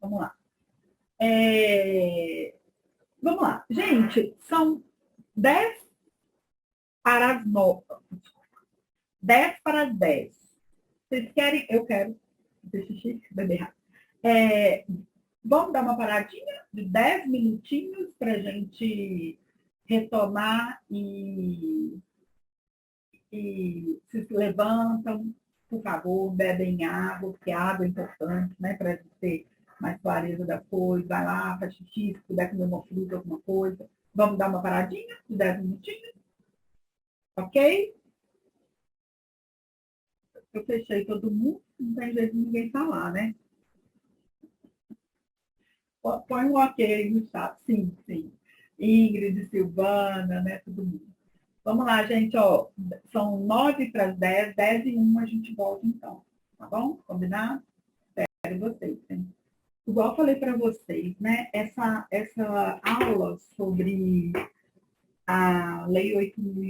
A: Vamos lá. Vamos lá. Gente, são 10 para as 9. 10 para as 10. Vocês querem? Eu quero. Deixa eu beber rápido. Vamos dar uma paradinha de 10 minutinhos para a gente retomar e se levantam, por favor, bebem água, porque a água é importante, né? Para ter mais clareza da coisa. Vai lá, faz xixi, se puder comer uma fruta, alguma coisa. Vamos dar uma paradinha de 10 minutinhos? Ok? Eu fechei todo mundo, não tem jeito de ninguém falar, né? Põe um ok no chat. Sim, sim. Ingrid, Silvana, né? Todo mundo. Vamos lá, gente, ó. São 9 para as 10, 10 e 1 a gente volta então. Tá bom? Combinado? Espero vocês, hein? Igual eu falei para vocês, né? Essa aula sobre a Lei 8.800